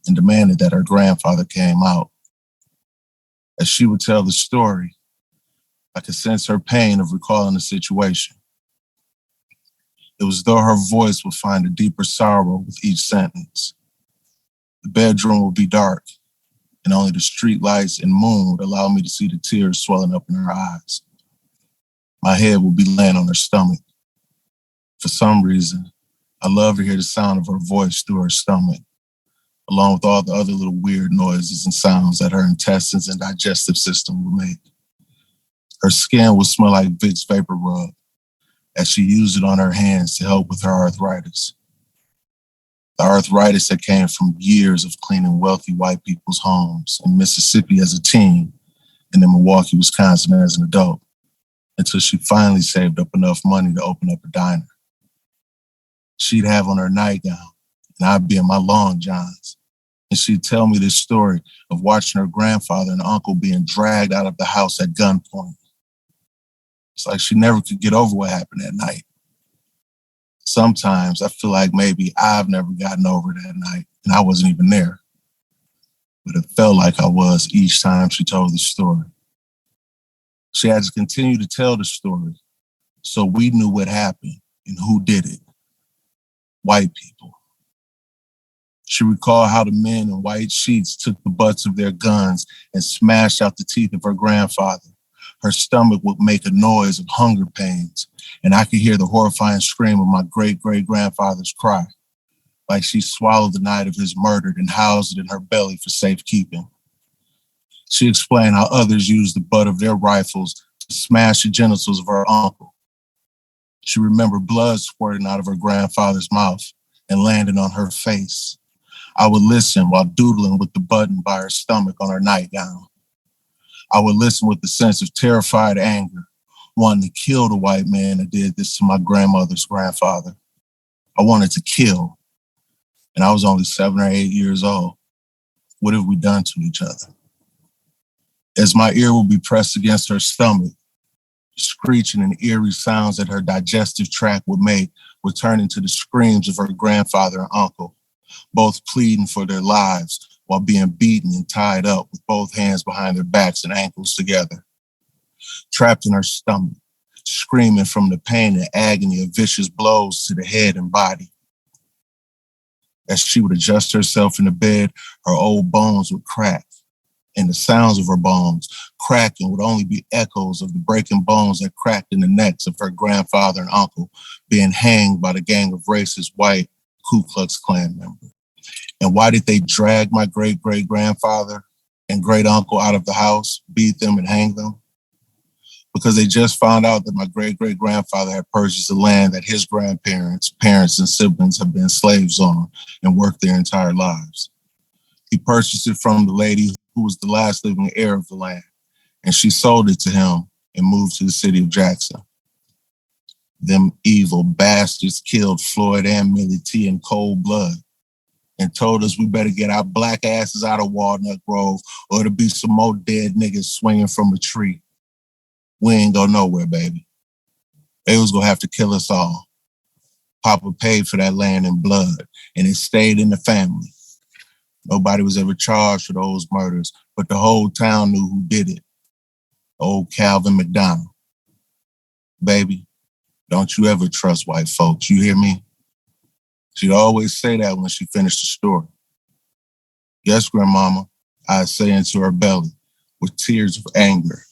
and demanded that her grandfather came out. As she would tell the story, I could sense her pain of recalling the situation. It was as though her voice would find a deeper sorrow with each sentence. The bedroom would be dark, and only the street lights and moon would allow me to see the tears swelling up in her eyes. My head would be laying on her stomach. For some reason, I love to hear the sound of her voice through her stomach, along with all the other little weird noises and sounds that her intestines and digestive system would make. Her skin would smell like Vicks Vapor Rub, as she used it on her hands to help with her arthritis. The arthritis that came from years of cleaning wealthy white people's homes in Mississippi as a teen and in Milwaukee, Wisconsin as an adult, until she finally saved up enough money to open up a diner. She'd have on her nightgown, and I'd be in my long johns. And she'd tell me this story of watching her grandfather and uncle being dragged out of the house at gunpoint. It's like she never could get over what happened that night. Sometimes I feel like maybe I've never gotten over that night, and I wasn't even there. But it felt like I was each time she told the story. She had to continue to tell the story so we knew what happened and who did it. White people. She recalled how the men in white sheets took the butts of their guns and smashed out the teeth of her grandfather. Her stomach would make a noise of hunger pains, and I could hear the horrifying scream of my great-great-grandfather's cry, like she swallowed the night of his murder and housed it in her belly for safekeeping. She explained how others used the butt of their rifles to smash the genitals of her uncle. She remembered blood squirting out of her grandfather's mouth and landing on her face. I would listen while doodling with the button by her stomach on her nightgown. I would listen with a sense of terrified anger, wanting to kill the white man that did this to my grandmother's grandfather. I wanted to kill, and I was only 7 or 8 years old. What have we done to each other? As my ear would be pressed against her stomach, screeching and eerie sounds that her digestive tract would make would turn into the screams of her grandfather and uncle, both pleading for their lives while being beaten and tied up with both hands behind their backs and ankles together. Trapped in her stomach, screaming from the pain and agony of vicious blows to the head and body. As she would adjust herself in the bed, her old bones would crack, and the sounds of her bones cracking would only be echoes of the breaking bones that cracked in the necks of her grandfather and uncle being hanged by the gang of racist white Ku Klux Klan members. And why did they drag my great-great-grandfather and great-uncle out of the house, beat them and hang them? Because they just found out that my great-great-grandfather had purchased the land that his grandparents, parents, and siblings had been slaves on and worked their entire lives. He purchased it from the lady who was the last living heir of the land, and she sold it to him and moved to the city of Jackson. Them evil bastards killed Floyd and Millie T in cold blood and told us we better get our black asses out of Walnut Grove or there'll be some more dead niggas swinging from a tree. We ain't go nowhere, baby. They was gonna have to kill us all. Papa paid for that land in blood, and it stayed in the family. Nobody was ever charged for those murders, but the whole town knew who did it. Old Calvin McDonald. Baby, don't you ever trust white folks, you hear me? She'd always say that when she finished the story. Yes, Grandmama, I'd say into her belly with tears of anger.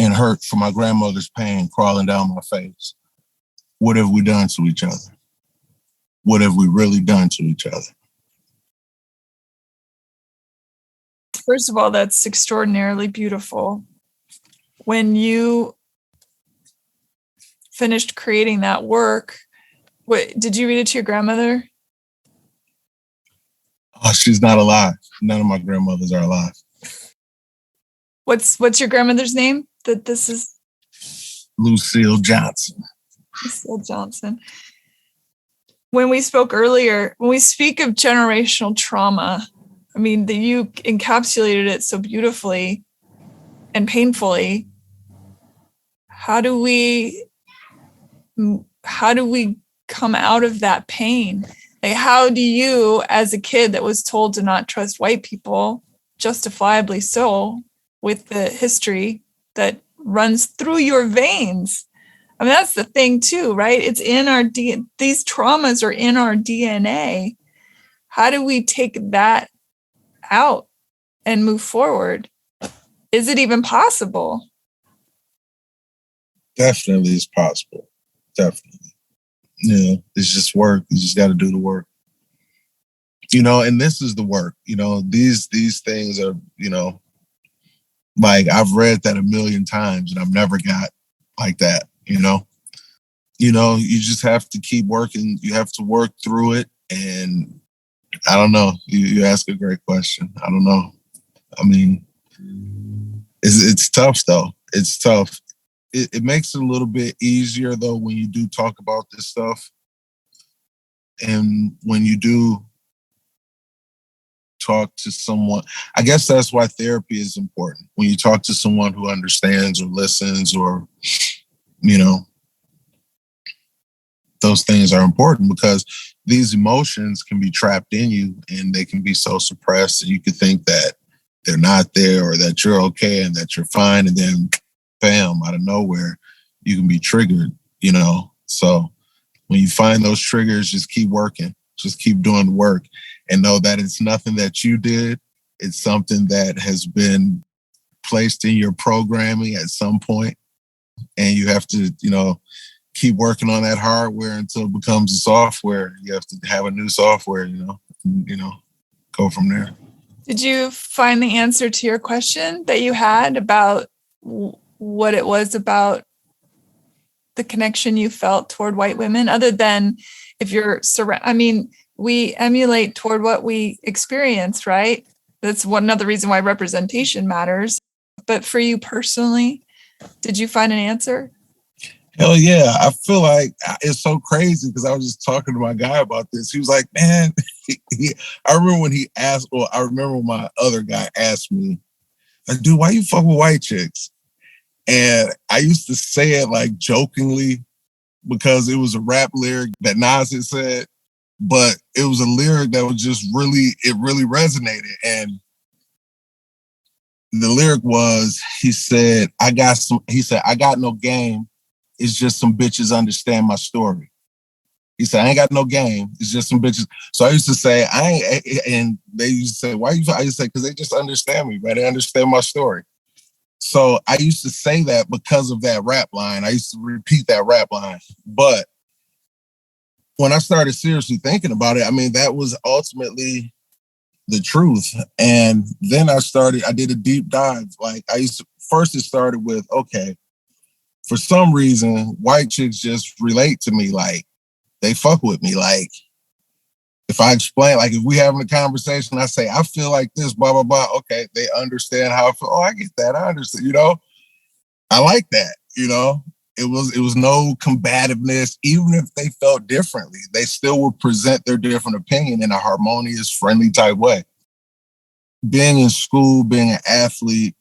And hurt for my grandmother's pain crawling down my face. What have we done to each other? What have we really done to each other? First of all, that's extraordinarily beautiful. When you finished creating that work, did you read it to your grandmother? Oh, she's not alive. None of my grandmothers are alive. What's your grandmother's name? That this is Lucille Johnson. Lucille Johnson. when we spoke earlier, when we speak of generational trauma, I mean, that you encapsulated it so beautifully and painfully. How do we come out of that pain? Like, how do you, as a kid that was told to not trust white people, justifiably so, with the history that runs through your veins? I mean, that's the thing too, right? It's in our these traumas are in our DNA. How do we take that out and move forward? Is it even possible? Definitely it's possible. Definitely. Yeah, it's just work. You just got to do the work. And this is the work. These things are, like I've read that a million times and I've never got like that, you just have to keep working. You have to work through it. And I don't know. You ask a great question. I don't know. I mean, it's tough though. It's tough. It makes it a little bit easier though when you do talk about this stuff. And when you do talk to someone, I guess that's why therapy is important. When you talk to someone who understands or listens or, those things are important because these emotions can be trapped in you and they can be so suppressed and you could think that they're not there or that you're okay and that you're fine. And then bam, out of nowhere, you can be triggered, So when you find those triggers, just keep working, just keep doing the work and know that it's nothing that you did. It's something that has been placed in your programming at some point. And you have to, keep working on that hardware until it becomes a software. You have to have a new software, go from there. Did you find the answer to your question that you had about what it was about the connection you felt toward white women, other than if you're we emulate toward what we experience, right? That's another reason why representation matters. But for you personally, did you find an answer? Hell yeah. I feel like it's so crazy because I was just talking to my guy about this. He was like, man, I remember when he asked, or I remember when my other guy asked me, like, dude, why you fuck with white chicks? And I used to say it like jokingly because it was a rap lyric that Nas had said, but it was a lyric that was just really resonated. And the lyric was, he said, I got no game. It's just some bitches understand my story. He said, I ain't got no game. It's just some bitches. So I used to say, and they used to say, why you? I used to say, because they just understand me, man. They understand my story. So I used to say that because of that rap line. I used to repeat that rap line. But when I started seriously thinking about it, I mean, that was ultimately the truth. And then I did a deep dive. Like first it started with, okay, for some reason, white chicks just relate to me. Like, they fuck with me. Like, if I explain, like, if we having a conversation, I say, I feel like this, blah, blah, blah. Okay, they understand how I feel. Oh, I get that. I understand, I like that, It was no combativeness. Even if they felt differently, they still would present their different opinion in a harmonious, friendly type way. Being in school, being an athlete,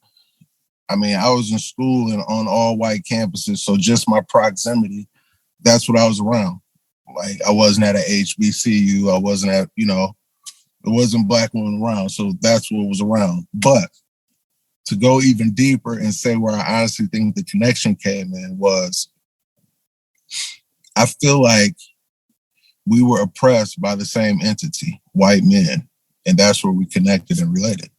I mean, I was in school and on all white campuses. So just my proximity, that's what I was around. Like, I wasn't at a HBCU. I wasn't at, it wasn't black women around. So that's what was around. But to go even deeper and say where I honestly think the connection came in was, I feel like we were oppressed by the same entity, white men. And that's where we connected and related.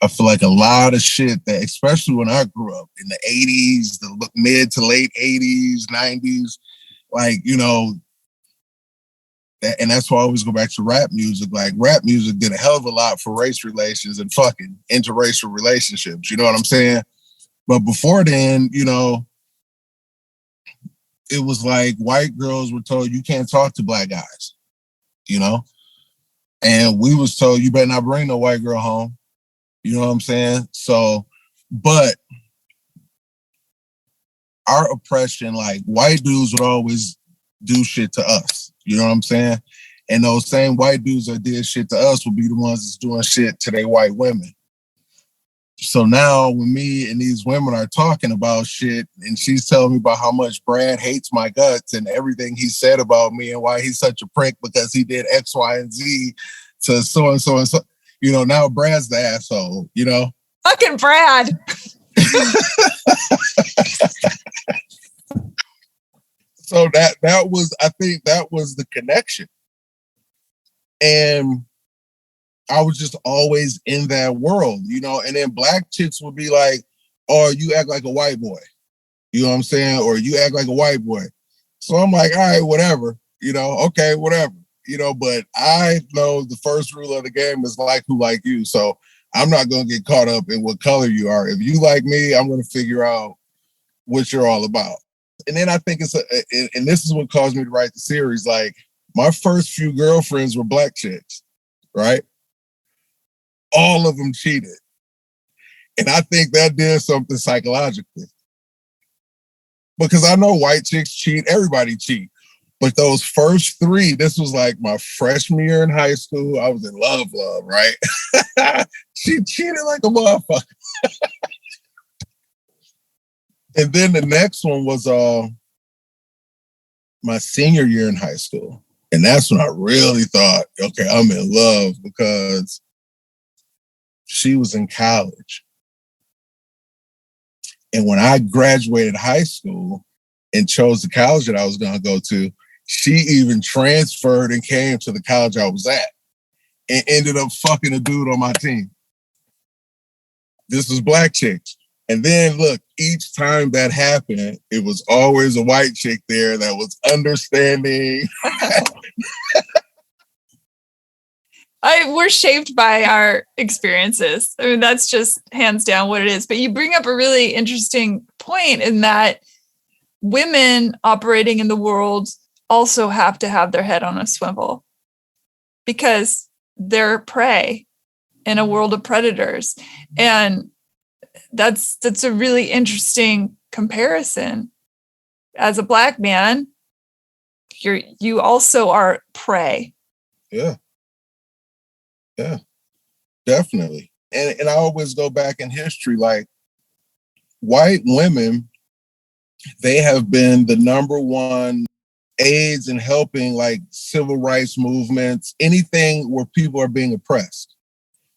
I feel like a lot of shit that, especially when I grew up in the 80s, the mid to late 80s, 90s, like, and that's why I always go back to rap music. Like, rap music did a hell of a lot for race relations and fucking interracial relationships. You know what I'm saying? But before then, it was like white girls were told you can't talk to black guys, and we was told you better not bring no white girl home. You know what I'm saying? So, but our oppression, like, white dudes would always do shit to us. You know what I'm saying? And those same white dudes that did shit to us will be the ones that's doing shit to their white women. So now when me and these women are talking about shit and she's telling me about how much Brad hates my guts and everything he said about me and why he's such a prick because he did X, Y, and Z to so and so and so, you know, now Brad's the asshole, you know? Fucking Brad. So that was, I think that was the connection. And I was just always in that world, you know, and then black chicks would be like, oh, you act like a white boy. You know what I'm saying? Or you act like a white boy. So I'm like, all right, whatever, you know, okay, whatever, you know, but I know the first rule of the game is like who like you. So I'm not going to get caught up in what color you are. If you like me, I'm going to figure out what you're all about. And then I think and this is what caused me to write the series. Like my first few girlfriends were black chicks, right? All of them cheated. And I think that did something psychologically. Because I know white chicks cheat, everybody cheat. But those first three, this was like my freshman year in high school. I was in love, right? She cheated like a motherfucker. And then the next one was my senior year in high school. And that's when I really thought, okay, I'm in love because she was in college. And when I graduated high school and chose the college that I was going to go to, she even transferred and came to the college I was at and ended up fucking a dude on my team. This was black chicks. And then look, each time that happened, it was always a white chick there that was understanding. We're shaped by our experiences. I mean, that's just hands down what it is. But you bring up a really interesting point in that women operating in the world also have to have their head on a swivel because they're prey in a world of predators. And that's a really interesting comparison. As a black man, you also are prey. Yeah. Yeah, definitely. And I always go back in history, like white women, they have been the number one aids in helping like civil rights movements, anything where people are being oppressed.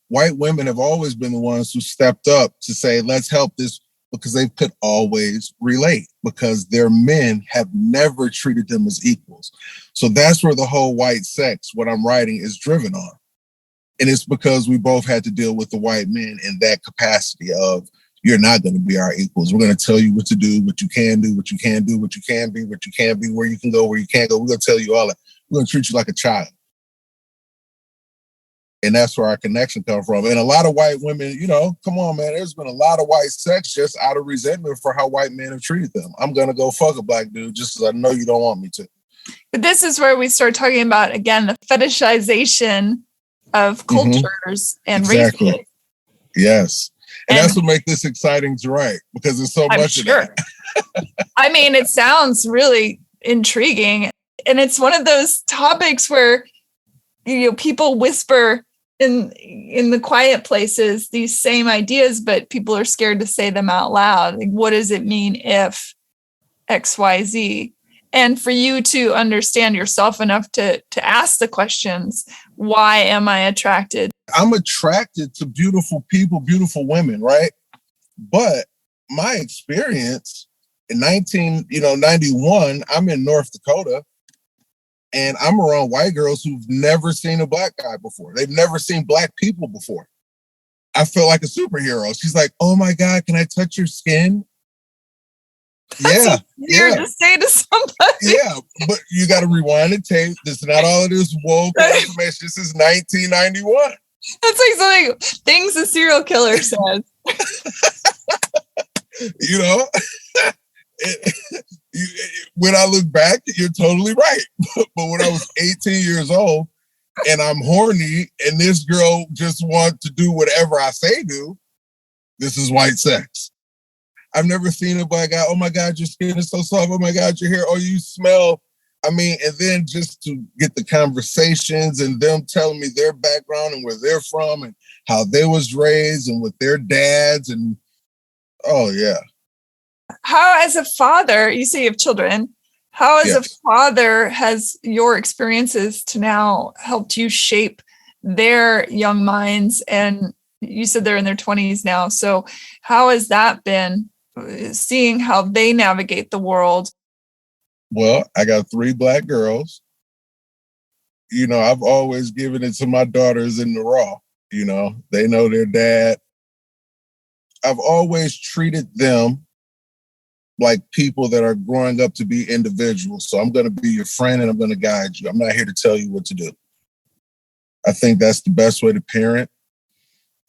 White women have always been the ones who stepped up to say, let's help this, because they could always relate, because their men have never treated them as equals. So that's where the whole white sex, what I'm writing, is driven on. And it's because we both had to deal with the white men in that capacity of, you're not going to be our equals. We're going to tell you what to do, what you can do, what you can't do, what you can be, what you can't be, where you can go, where you can't go. We're going to tell you all that. We're going to treat you like a child. And that's where our connection comes from. And a lot of white women, you know, come on, man, there's been a lot of white sex just out of resentment for how white men have treated them. I'm going to go fuck a black dude just because I know you don't want me to. But this is where we start talking about, again, the fetishization of cultures and races. Yes. And that's what makes this exciting to write, because there's so much of that. I mean, it sounds really intriguing. And it's one of those topics where, you know, people whisper in the quiet places these same ideas, but people are scared to say them out loud. Like, what does it mean if X, Y, Z? And for you to understand yourself enough to ask the questions, why am I attracted? I'm attracted to beautiful people, beautiful women, right? But my experience in 91, I'm in North Dakota, and I'm around white girls who've never seen a black guy before. They've never seen black people before. I feel like a superhero. She's like, oh my God, can I touch your skin? That's weird to say to somebody. Yeah, but you got to rewind the tape. This is not all of this woke information. This is 1991. That's like something, things a serial killer says. You know, when I look back, you're totally right. But when I was 18 years old and I'm horny and this girl just wants to do whatever I say do, this is white sex. I've never seen a black guy. Oh my God, your skin is so soft. Oh my God, your hair. Oh, you smell. I mean, and then just to get the conversations and them telling me their background and where they're from and how they was raised and with their dads and, oh, yeah. How, as a father, you say you have children, how, as a father, has your experiences to now helped you shape their young minds? And you said they're in their 20s now. So how has that been, seeing how they navigate the world? Well, I got 3 Black girls. You know, I've always given it to my daughters in the raw. You know, they know their dad. I've always treated them like people that are growing up to be individuals. So I'm going to be your friend and I'm going to guide you. I'm not here to tell you what to do. I think that's the best way to parent.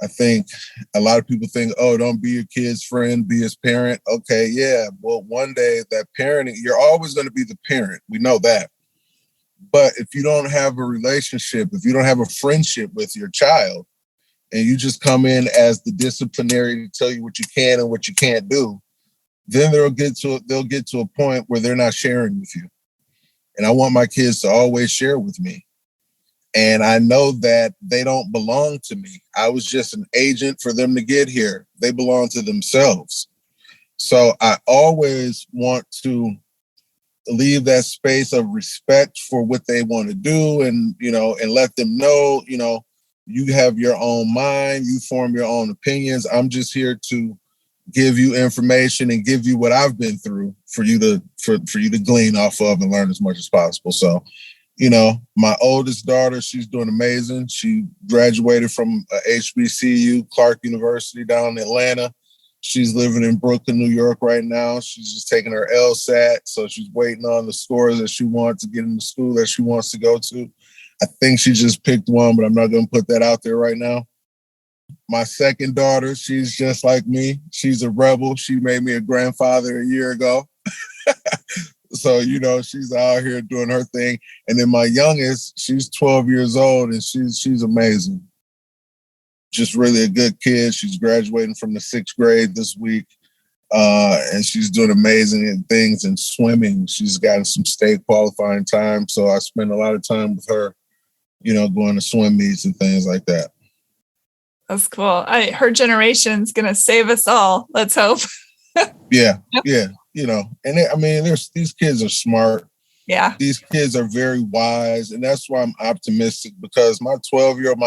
I think a lot of people think, oh, don't be your kid's friend, be his parent. Okay, yeah. Well, one day that parenting, you're always going to be the parent. We know that. But if you don't have a relationship, if you don't have a friendship with your child, and you just come in as the disciplinary to tell you what you can and what you can't do, then they'll get to a point where they're not sharing with you. And I want my kids to always share with me. And I know that they don't belong to me. I was just an agent for them to get here. They belong to themselves. So I always want to leave that space of respect for what they want to do and, you know, and let them know, you know, you have your own mind, you form your own opinions. I'm just here to give you information and give you what I've been through for you to glean off of and learn as much as possible. So, you know, my oldest daughter, she's doing amazing. She graduated from HBCU, Clark University down in Atlanta. She's living in Brooklyn, New York right now. She's just taking her LSAT. So she's waiting on the scores that she wants to get in the school that she wants to go to. I think she just picked one, but I'm not going to put that out there right now. My second daughter, she's just like me. She's a rebel. She made me a grandfather a year ago. So, you know, she's out here doing her thing. And then my youngest, she's 12 years old and she's amazing. Just really a good kid. She's graduating from the 6th grade this week. And she's doing amazing things in swimming. She's gotten some state qualifying time. So I spend a lot of time with her, you know, going to swim meets and things like that. That's cool. Her generation's going to save us all. Let's hope. Yeah. You know, and these kids are smart. Yeah. These kids are very wise. And that's why I'm optimistic, because my 12-year-old,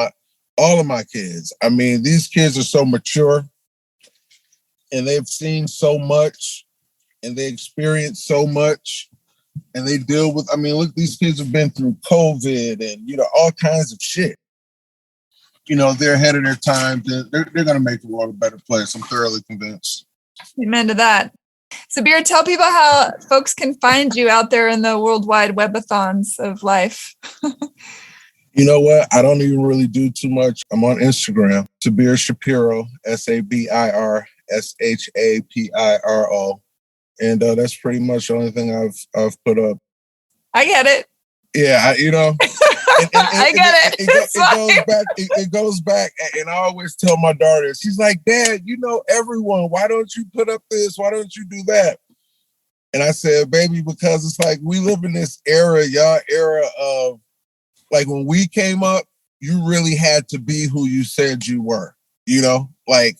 all of my kids, I mean, these kids are so mature and they've seen so much and they experience so much and they deal with, I mean, look, these kids have been through COVID and, you know, all kinds of shit. You know, they're ahead of their time. They're going to make the world a better place. I'm thoroughly convinced. Amen to that. Sabir, tell people how folks can find you out there in the worldwide webathons of life. You know what? I don't even really do too much. I'm on Instagram, Sabir Shapiro, SabirShapiro. And that's pretty much the only thing I've put up. I get it. Yeah, you know. I get it. It goes back, and I always tell my daughter, she's like, Dad, you know everyone. Why don't you put up this? Why don't you do that? And I said, baby, because it's like we live in this era, y'all era of, like, when we came up, you really had to be who you said you were. You know, like,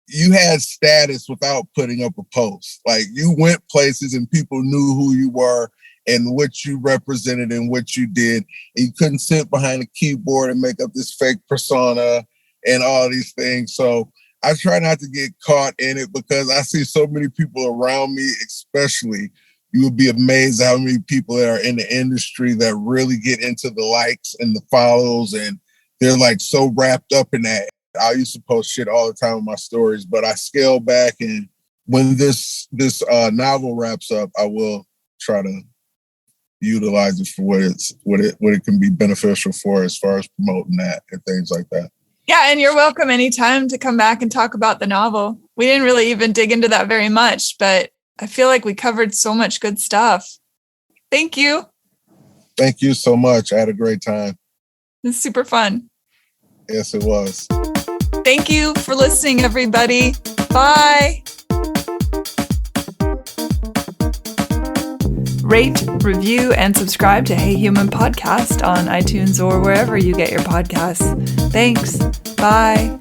you had status without putting up a post. Like, you went places and people knew who you were and what you represented and what you did. And you couldn't sit behind a keyboard and make up this fake persona and all these things. So I try not to get caught in it, because I see so many people around me, especially, you would be amazed how many people that are in the industry that really get into the likes and the follows, and they're like so wrapped up in that. I used to post shit all the time on my stories, but I scale back, and when this novel wraps up, I will try to utilize it for what it can be beneficial for, as far as promoting that and things like that. Yeah, and you're welcome anytime to come back and talk about the novel. We didn't really even dig into that very much, but I feel like we covered so much good stuff. Thank you. Thank you so much. I had a great time. It's super fun. Yes, it was. Thank you for listening, everybody. Bye. Rate, review, and subscribe to Hey Human Podcast on iTunes or wherever you get your podcasts. Thanks. Bye.